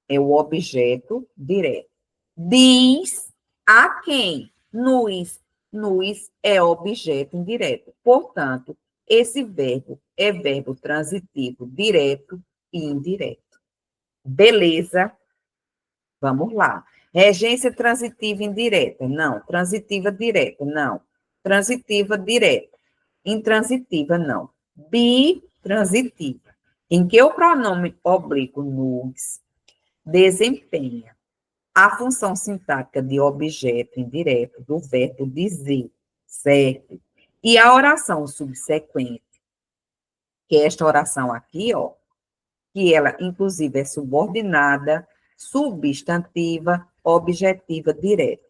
é o objeto direto. Diz a quem? Nos. Nos é objeto indireto. Portanto, esse verbo é verbo transitivo direto e indireto. Beleza? Vamos lá. Regência transitiva indireta? Não. Transitiva direta? Não. Transitiva direta? Intransitiva? Não. Bitransitiva. Em que o pronome oblíquo nos desempenha a função sintática de objeto indireto do verbo dizer, certo? E a oração subsequente, que é esta oração aqui, ó, que ela, inclusive, é subordinada, substantiva, objetiva, direta.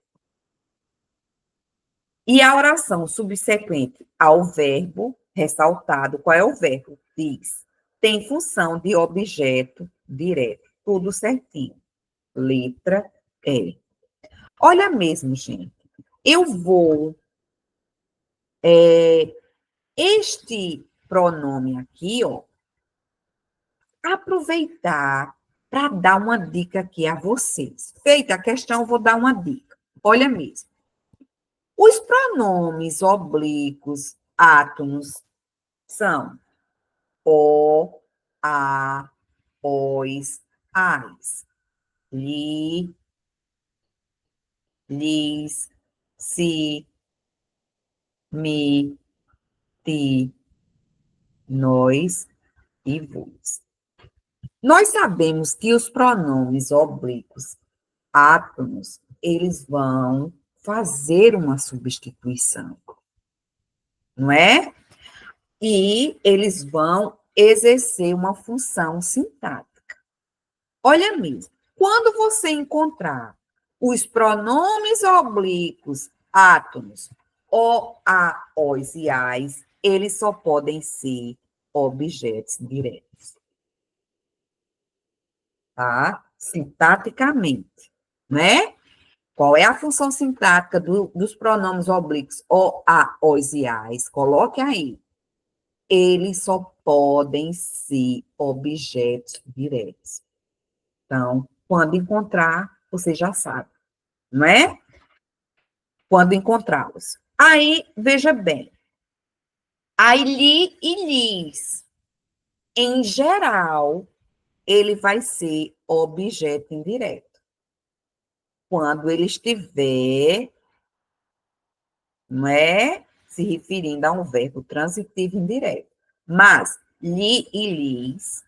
E a oração subsequente ao verbo ressaltado, qual é o verbo? Diz. Tem função de objeto direto. Tudo certinho. Letra E. Olha mesmo, gente. Eu vou. Este pronome aqui, ó, aproveitar para dar uma dica aqui a vocês. Feita a questão, eu vou dar uma dica. Olha mesmo. Os pronomes oblíquos átomos são o, a, os, as, li, lis, si, mi, ti, nós e vos. Nós sabemos que os pronomes oblíquos átomos, eles vão fazer uma substituição, não é? E eles vão exercer uma função sintática. Olha mesmo, quando você encontrar os pronomes oblíquos átomos, o, a, os e as, eles só podem ser objetos diretos, tá? Sintaticamente, né? Qual é a função sintática dos pronomes oblíquos o, a, os e as? Coloque aí. Eles só podem ser objetos diretos. Então, quando encontrar, você já sabe, não é? Quando encontrá-los. Aí, veja bem. Aí, li e lis, em geral, ele vai ser objeto indireto. Quando ele estiver, não é? Se referindo a um verbo transitivo indireto. Mas li e lis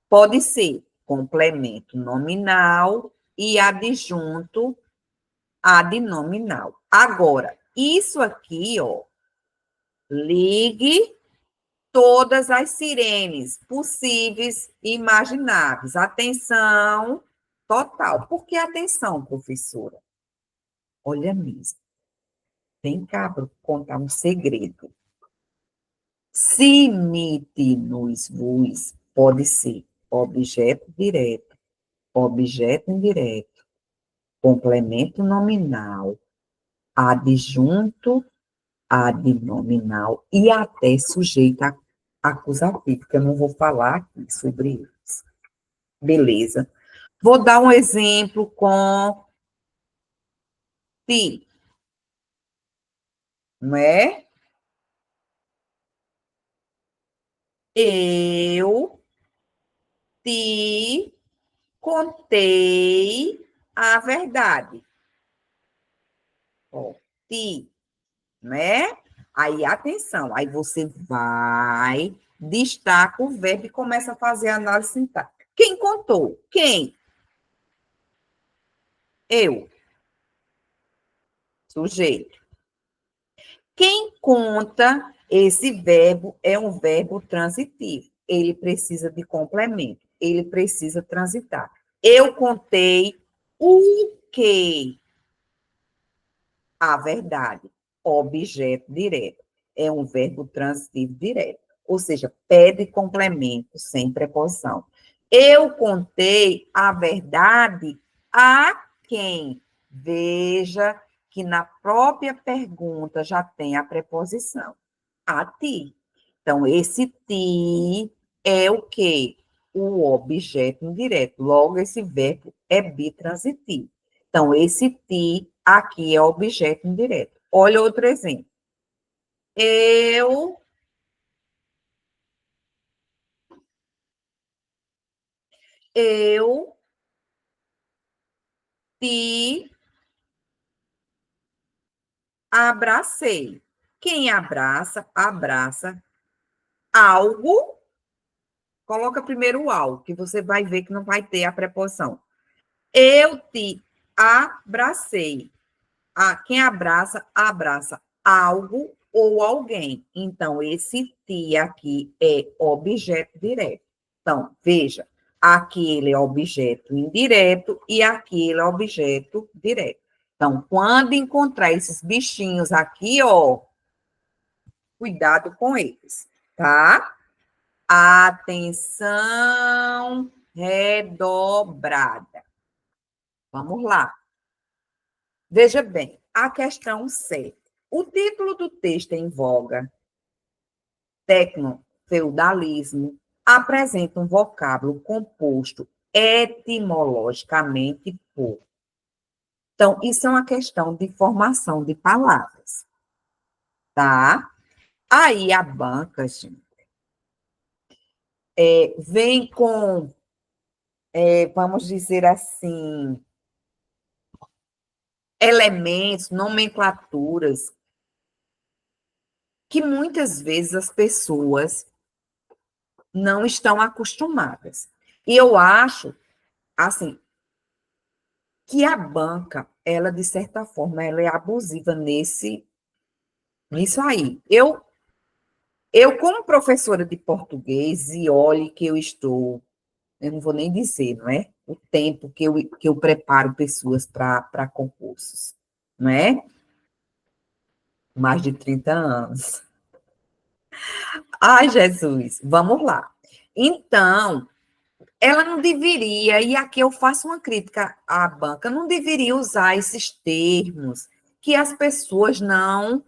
pode ser complemento nominal e adjunto adnominal. Agora, isso aqui, ó, ligue todas as sirenes possíveis e imagináveis. Atenção total. Por que atenção, professora? Olha mesmo. Vem cá para contar um segredo. Se, me, ti, nos, vos pode ser objeto direto, objeto indireto, complemento nominal, adjunto adnominal e até sujeito acusativo, que eu não vou falar aqui sobre isso. Beleza. Vou dar um exemplo com ti, não é? Eu te contei a verdade. Ó, te, né? Aí, atenção, aí você vai, destaca o verbo e começa a fazer a análise sintática. Quem contou? Quem? Eu, sujeito. Quem conta, esse verbo é um verbo transitivo. Ele precisa de complemento, ele precisa transitar. Eu contei o quê? A verdade. Objeto direto. É um verbo transitivo direto. Ou seja, pede complemento sem preposição. Eu contei a verdade a quem? Veja que na própria pergunta já tem a preposição. A ti. Então, esse ti é o quê? O objeto indireto. Logo, esse verbo é bitransitivo. Então, esse ti aqui é objeto indireto. Olha outro exemplo. Eu, eu te abracei. Quem abraça, abraça algo. Coloca primeiro o algo, que você vai ver que não vai ter a preposição. Eu te abracei. Quem abraça, abraça algo ou alguém. Então, esse ti aqui é objeto direto. Então, veja, aqui ele é objeto indireto e aqui ele é objeto direto. Então, quando encontrar esses bichinhos aqui, ó, cuidado com eles, tá? Atenção redobrada. Vamos lá. Veja bem, a questão 7. O título do texto em voga, tecno-feudalismo, apresenta um vocábulo composto etimologicamente por. Então, isso é uma questão de formação de palavras, tá? Aí a banca, gente, vem com, vamos dizer assim, elementos, nomenclaturas, que muitas vezes as pessoas não estão acostumadas. E eu acho, assim, que a banca, ela, de certa forma, ela é abusiva nisso aí. Eu, como professora de português, e olhe que eu não vou nem dizer, não é? O tempo que eu preparo pessoas para concursos, não é? Mais de 30 anos. Ai, Jesus, vamos lá. Então, ela não deveria, e aqui eu faço uma crítica à banca, não deveria usar esses termos que as pessoas não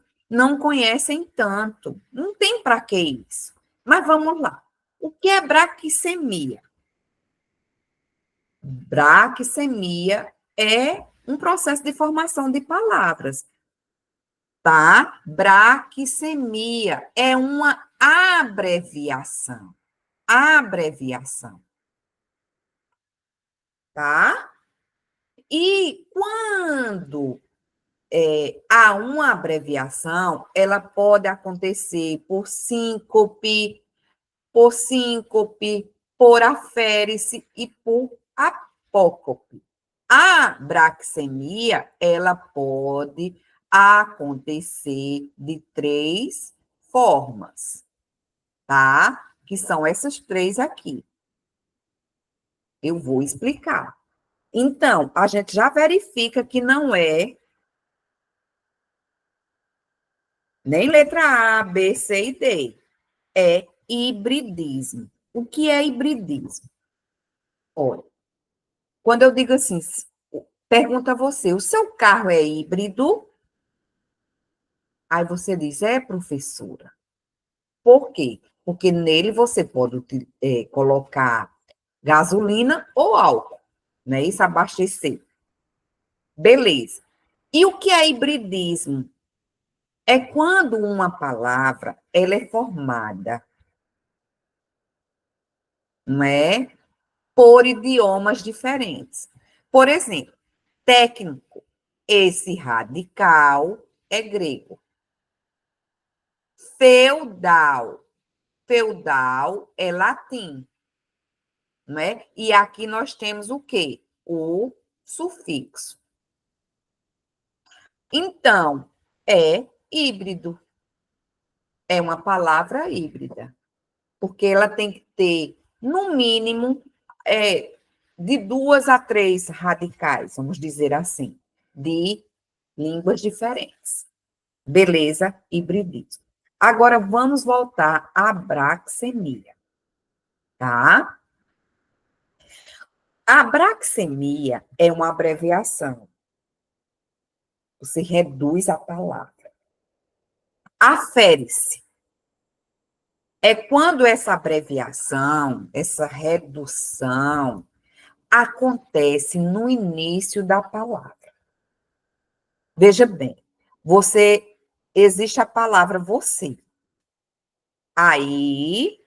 conhecem tanto. Não tem para que isso. Mas vamos lá. O que é braquicemia? Braquicemia é um processo de formação de palavras, tá? Braquicemia é uma abreviação. Abreviação, tá? E quando há uma abreviação, ela pode acontecer por síncope, por aférese e por apócope. A braxemia, ela pode acontecer de 3 formas, tá? Que são essas 3 aqui. Eu vou explicar. Então, a gente já verifica que não é nem letra A, B, C e D. É hibridismo. O que é hibridismo? Olha, quando eu digo assim, pergunta a você, o seu carro é híbrido? Aí você diz, é, professora. Por quê? Porque nele você pode colocar gasolina ou álcool, né? Isso, abastecer. Beleza. E o que é hibridismo? É quando uma palavra ela é formada, não é? Por idiomas diferentes. Por exemplo, técnico, esse radical é grego. Feudal, feudal é latim, não é? E aqui nós temos o quê? O sufixo. Então, é híbrido. É uma palavra híbrida, porque ela tem que ter, no mínimo, de 2 a 3 radicais, vamos dizer assim, de línguas diferentes. Beleza? Hibridismo. Agora, vamos voltar à braxemia, tá? A braxemia é uma abreviação. Você reduz a palavra. Afere-se. É quando essa abreviação, essa redução, acontece no início da palavra. Veja bem, existe a palavra você. Aí,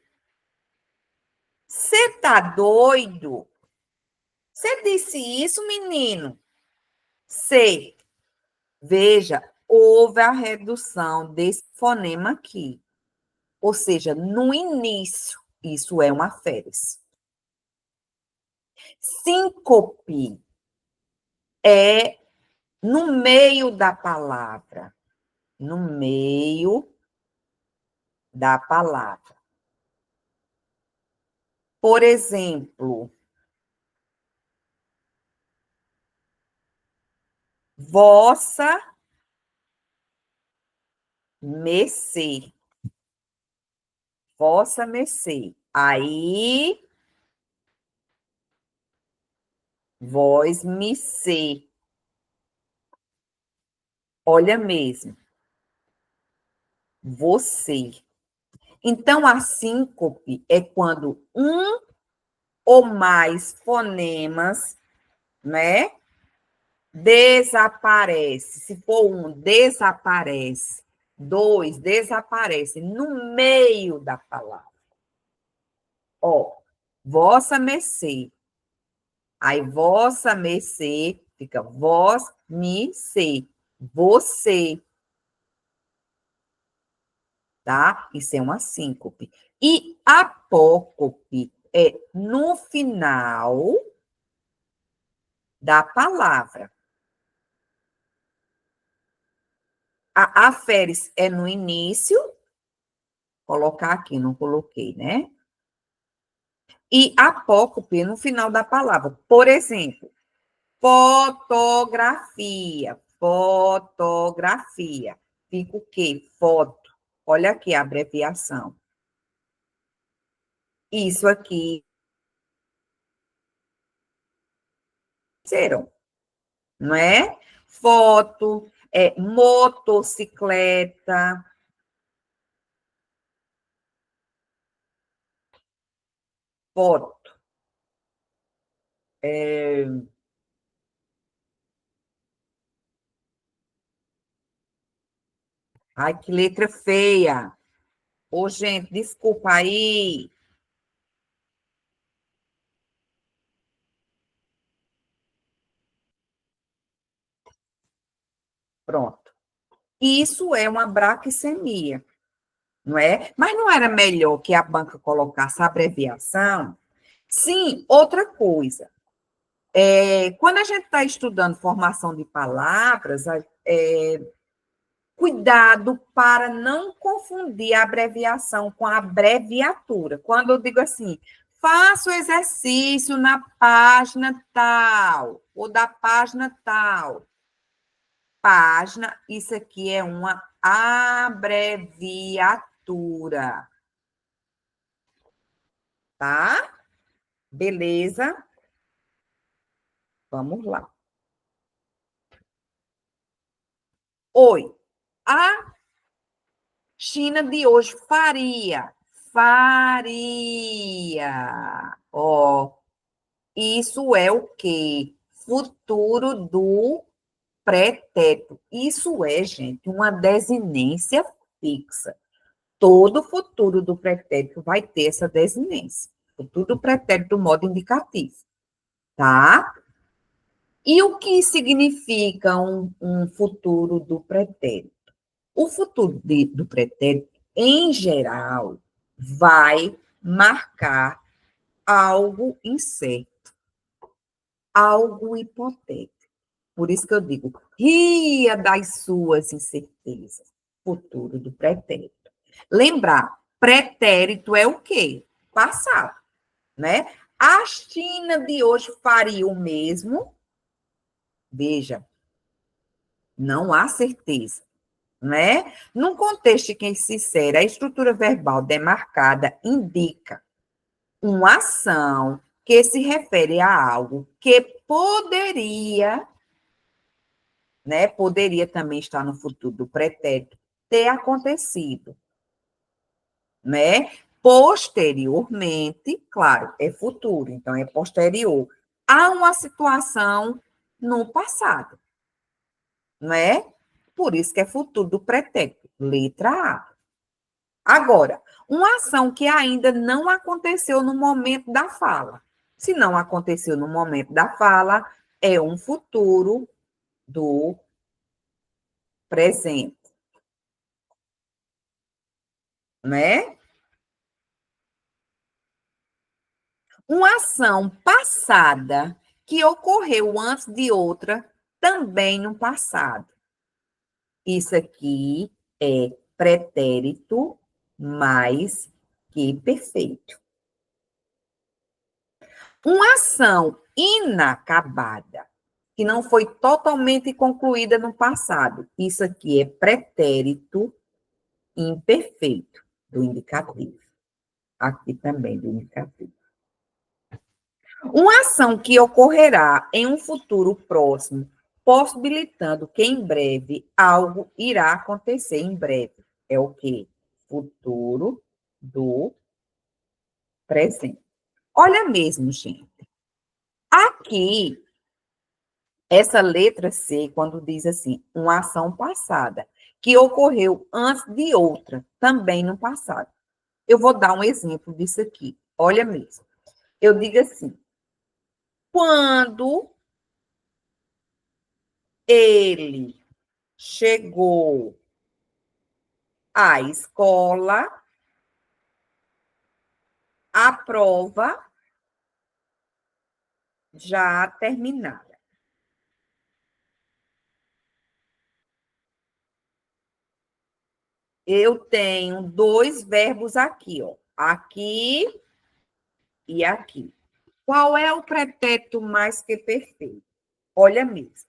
você tá doido? Você disse isso, menino? Você, veja, houve a redução desse fonema aqui. Ou seja, no início, isso é uma férias. Síncope é no meio da palavra. No meio da palavra. Por exemplo, vossa mercê. Vossa mercê. Aí, vós me ser. Olha mesmo, você. Então, a síncope é quando um ou mais fonemas, né, desaparece. Se for um, desaparece. Dois, desaparece no meio da palavra. Ó, vossa mercê. Aí, vossa mercê fica vós me ser. Você, tá? Isso é uma síncope. E apócope é no final da palavra. A aferes é no início, colocar aqui, não coloquei, né? E apócope no final da palavra. Por exemplo, fotografia, fotografia. Fica o quê? Foto. Olha aqui a abreviação. Isso aqui serão, não é? Foto, motocicleta, foto. Ai, que letra feia. Ô, gente, desculpa aí. Pronto. Isso é uma braquicemia, não é? Mas não era melhor que a banca colocasse a abreviação? Sim, outra coisa. Quando a gente está estudando formação de palavras, cuidado para não confundir a abreviação com a abreviatura. Quando eu digo assim, faça o exercício na página tal, ou da página tal. Página, isso aqui é uma abreviatura. tá? Beleza? Vamos lá. Oi. A China de hoje faria. Faria. Ó, isso é o quê? Futuro do pretérito. Isso é, gente, uma desinência fixa. Todo futuro do pretérito vai ter essa desinência. Futuro do pretérito do modo indicativo, tá? E o que significa um futuro do pretérito? O futuro do pretérito, em geral, vai marcar algo incerto, algo hipotético. Por isso que eu digo, ria das suas incertezas. Futuro do pretérito. Lembrar, pretérito é o quê? Passado, né? A China de hoje faria o mesmo? Veja, não há certeza, né? Num contexto que se insere a estrutura verbal demarcada indica uma ação que se refere a algo que poderia, né? Poderia também estar no futuro do pretérito, ter acontecido, né? Posteriormente, claro, é futuro, então é posterior a uma situação no passado, não é? Por isso que é futuro do pretérito, letra A. Agora, uma ação que ainda não aconteceu no momento da fala. Se não aconteceu no momento da fala, é um futuro do presente, né? Uma ação passada que ocorreu antes de outra, também no passado. Isso aqui é pretérito mais que perfeito. Uma ação inacabada, que não foi totalmente concluída no passado. Isso aqui é pretérito imperfeito do indicativo. Aqui também do indicativo. Uma ação que ocorrerá em um futuro próximo, possibilitando que em breve algo irá acontecer em breve. É o quê? Futuro do presente. Olha mesmo, gente. Aqui, essa letra C, quando diz assim, uma ação passada, que ocorreu antes de outra, também no passado. Eu vou dar um exemplo disso aqui. Olha mesmo. Eu digo assim, quando ele chegou à escola, a prova já terminada. Eu tenho dois verbos aqui, ó. Aqui e aqui. Qual é o pretérito mais que perfeito? Olha mesmo.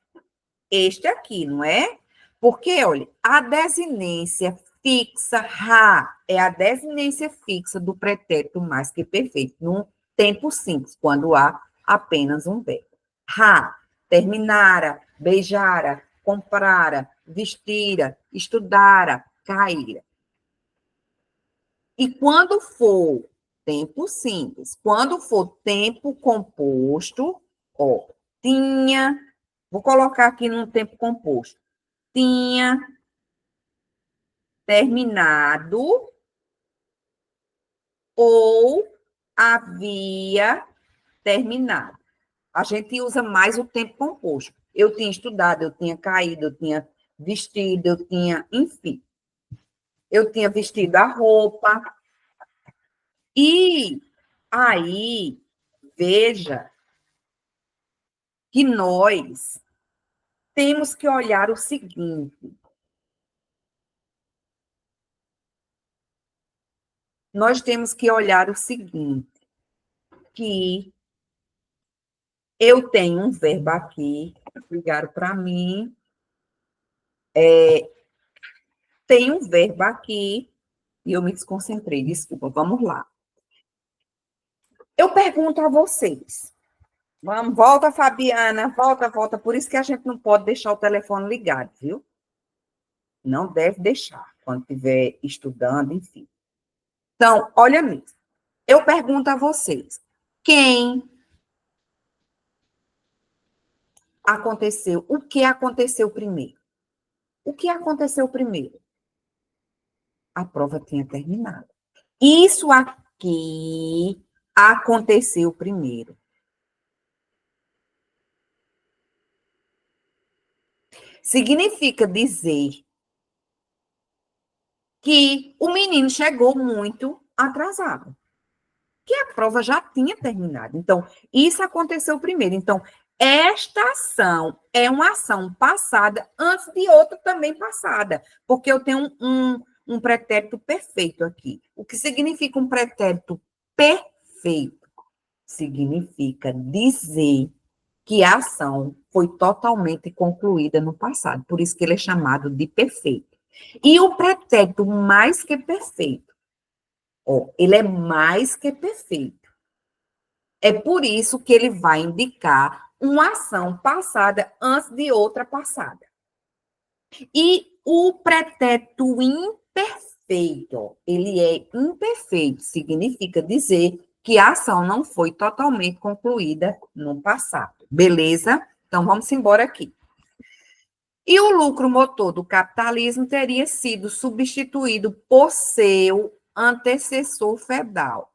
Este aqui, não é? Porque, olha, a desinência fixa, ra, é a desinência fixa do pretérito mais que perfeito, num tempo simples, quando há apenas um verbo. Ra, terminara, beijara, comprara, vestira, estudara, caíra. E quando for tempo simples, quando for tempo composto, ó, tinha, vou colocar aqui no tempo composto, tinha terminado ou havia terminado. A gente usa mais o tempo composto. Eu tinha estudado, eu tinha caído, eu tinha vestido, eu tinha, enfim. Eu tinha vestido a roupa. E aí, veja que nós temos que olhar o seguinte: nós temos que olhar o seguinte, que eu tenho um verbo aqui, ligaram para mim, tem um verbo aqui, e eu me desconcentrei, desculpa, vamos lá. Eu pergunto a vocês. Vamos, volta, Fabiana, volta. Por isso que a gente não pode deixar o telefone ligado, viu? Não deve deixar, quando estiver estudando, enfim. Então, olha mesmo. Eu pergunto a vocês. Quem aconteceu? O que aconteceu primeiro? O que aconteceu primeiro? A prova tinha terminado. Isso aqui aconteceu primeiro. Significa dizer que o menino chegou muito atrasado, que a prova já tinha terminado. Então, isso aconteceu primeiro. Então, esta ação é uma ação passada antes de outra também passada, porque eu tenho um pretérito perfeito aqui. O que significa um pretérito perfeito? Significa dizer que a ação foi totalmente concluída no passado, por isso que ele é chamado de perfeito. E o pretérito mais que perfeito, ó, ele é mais que perfeito. É por isso que ele vai indicar uma ação passada antes de outra passada. E o pretérito imperfeito, ele é imperfeito, significa dizer que a ação não foi totalmente concluída no passado. Beleza? Então, vamos embora aqui. E o lucro motor do capitalismo teria sido substituído por seu antecessor feudal.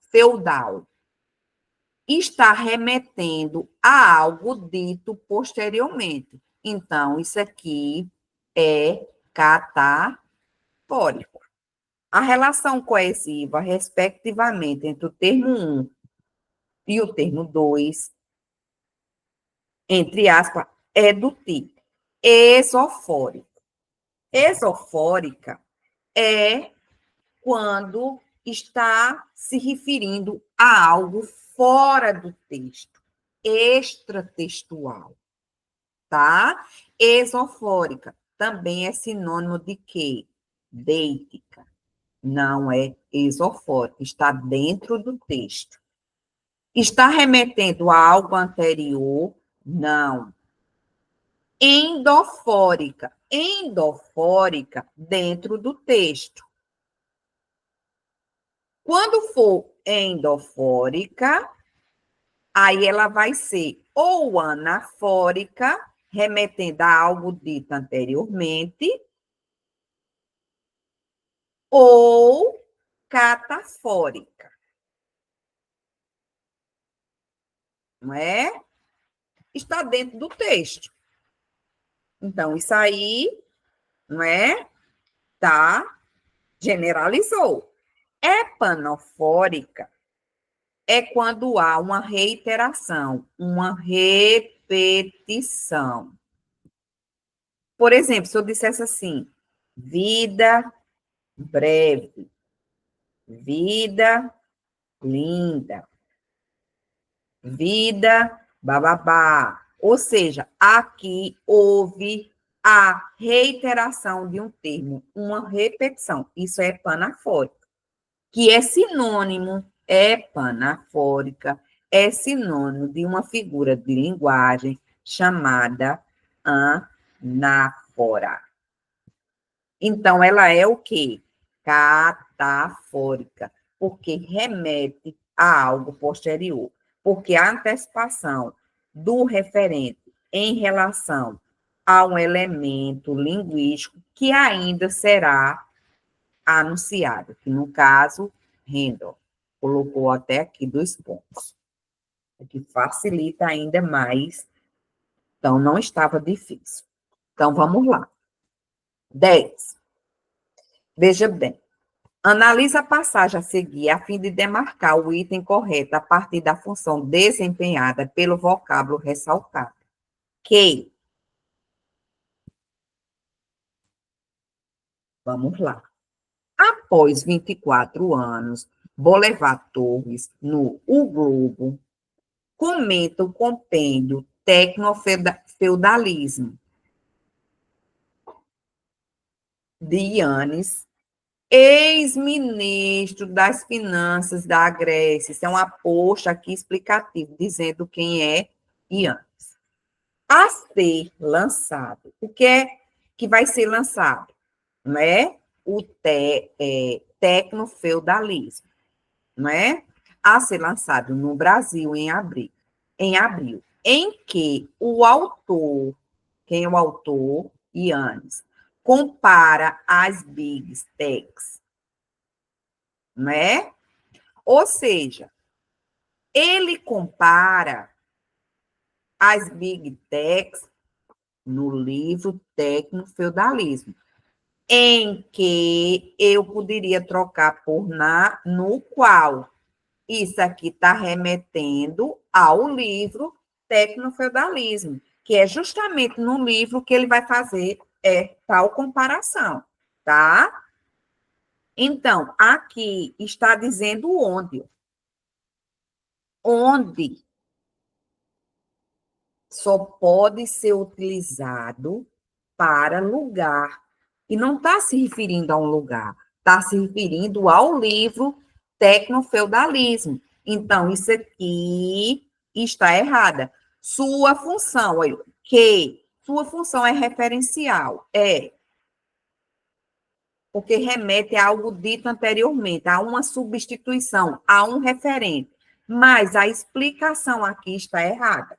Está remetendo a algo dito posteriormente. Então, isso aqui é catafórico. A relação coesiva, respectivamente, entre o termo 1 e o termo 2, entre aspas, é do tipo esofórico. Esofórica é quando está se referindo a algo fora do texto, extratextual, tá? Esofórica também é sinônimo de quê? Deítica. Não é esofórica, está dentro do texto. Está remetendo a algo anterior? Não. Endofórica, dentro do texto. Quando for endofórica, aí ela vai ser ou anafórica, remetendo a algo dito anteriormente, ou catafórica, não é? Está dentro do texto. Então, isso aí, não é? Tá? Generalizou. Epanofórica é quando há uma reiteração, uma repetição. Por exemplo, se eu dissesse assim, vida breve, vida linda, vida bababá. Ou seja, aqui houve a reiteração de um termo, uma repetição. Isso é panafórico, que é sinônimo, é panafórica, é sinônimo de uma figura de linguagem chamada anáfora. Então, ela é o quê? Catafórica, porque remete a algo posterior. Porque a antecipação do referente em relação a um elemento linguístico que ainda será anunciado, que no caso, Handel colocou até aqui 2 pontos, que facilita ainda mais, então não estava difícil. Então, vamos lá. 10. Veja bem. Analise a passagem a seguir a fim de demarcar o item correto a partir da função desempenhada pelo vocábulo ressaltado. Que, vamos lá. Após 24 anos, Bolevar Torres, no O Globo, comenta o compêndio Tecnofeudalismo de Yannis ex-ministro das Finanças da Grécia. Isso é um aposto aqui explicativo, dizendo quem é Ianes. A ser lançado. O que é que vai ser lançado? Não é? O tecnofeudalismo, não é? A ser lançado no Brasil em abril, em que o autor, quem é o autor? Ianes, compara as big techs, não é? Ou seja, ele compara as big techs no livro Tecnofeudalismo, em que eu poderia trocar por no qual. Isso aqui está remetendo ao livro Tecnofeudalismo, que é justamente no livro que ele vai fazer tal comparação, tá? Então, aqui está dizendo onde. Onde só pode ser utilizado para lugar. E não está se referindo a um lugar, está se referindo ao livro Tecnofeudalismo. Então, isso aqui está errada. Sua função, sua função é referencial, porque remete a algo dito anteriormente, a uma substituição, a um referente. Mas a explicação aqui está errada.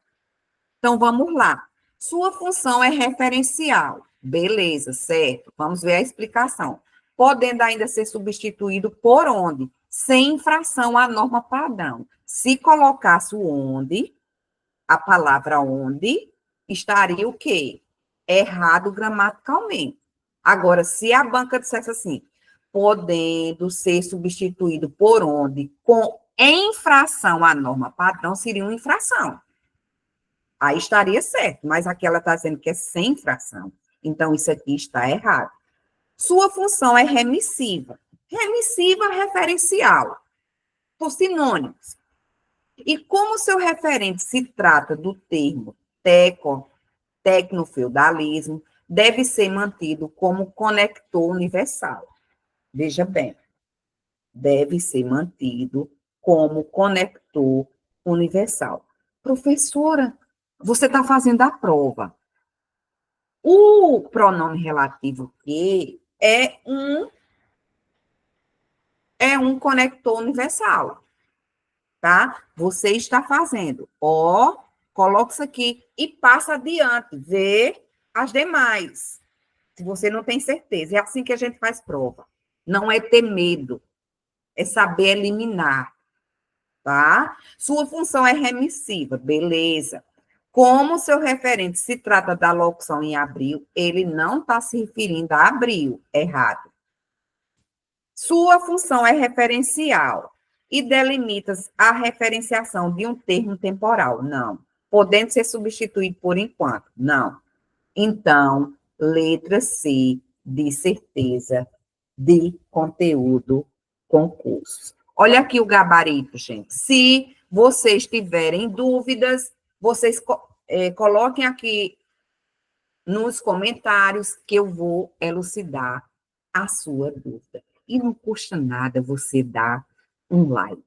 Então, vamos lá. Sua função é referencial. Beleza, certo. Vamos ver a explicação. Podendo ainda ser substituído por onde? Sem infração à norma padrão. Se colocasse o onde, a palavra onde, estaria o quê? Errado gramaticalmente. Agora, se a banca dissesse assim, podendo ser substituído por onde, com infração à norma padrão, seria uma infração. Aí estaria certo, mas aqui ela está dizendo que é sem fração. Então, isso aqui está errado. Sua função é remissiva. Remissiva referencial, por sinônimos. E como seu referente se trata do termo tecnofeudalismo, deve ser mantido como conector universal. Veja bem, deve ser mantido como conector universal. Professora, você está fazendo a prova. O pronome relativo que é um conector universal, tá? Você está fazendo. Coloca isso aqui e passa adiante, vê as demais. Se você não tem certeza, é assim que a gente faz prova. Não é ter medo, é saber eliminar, tá? Sua função é remissiva, beleza. Como seu referente se trata da locução em abril, ele não está se referindo a abril, errado. Sua função é referencial e delimita a referenciação de um termo temporal, não. Podendo ser substituído por enquanto, não. Então, letra C, de certeza, de conteúdo, concurso. Olha aqui o gabarito, gente. Se vocês tiverem dúvidas, vocês coloquem aqui nos comentários que eu vou elucidar a sua dúvida. E não custa nada você dar um like,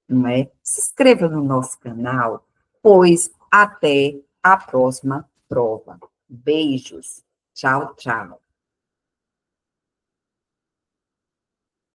não é? Se inscreva no nosso canal, pois até a próxima prova. Beijos. Tchau, tchau.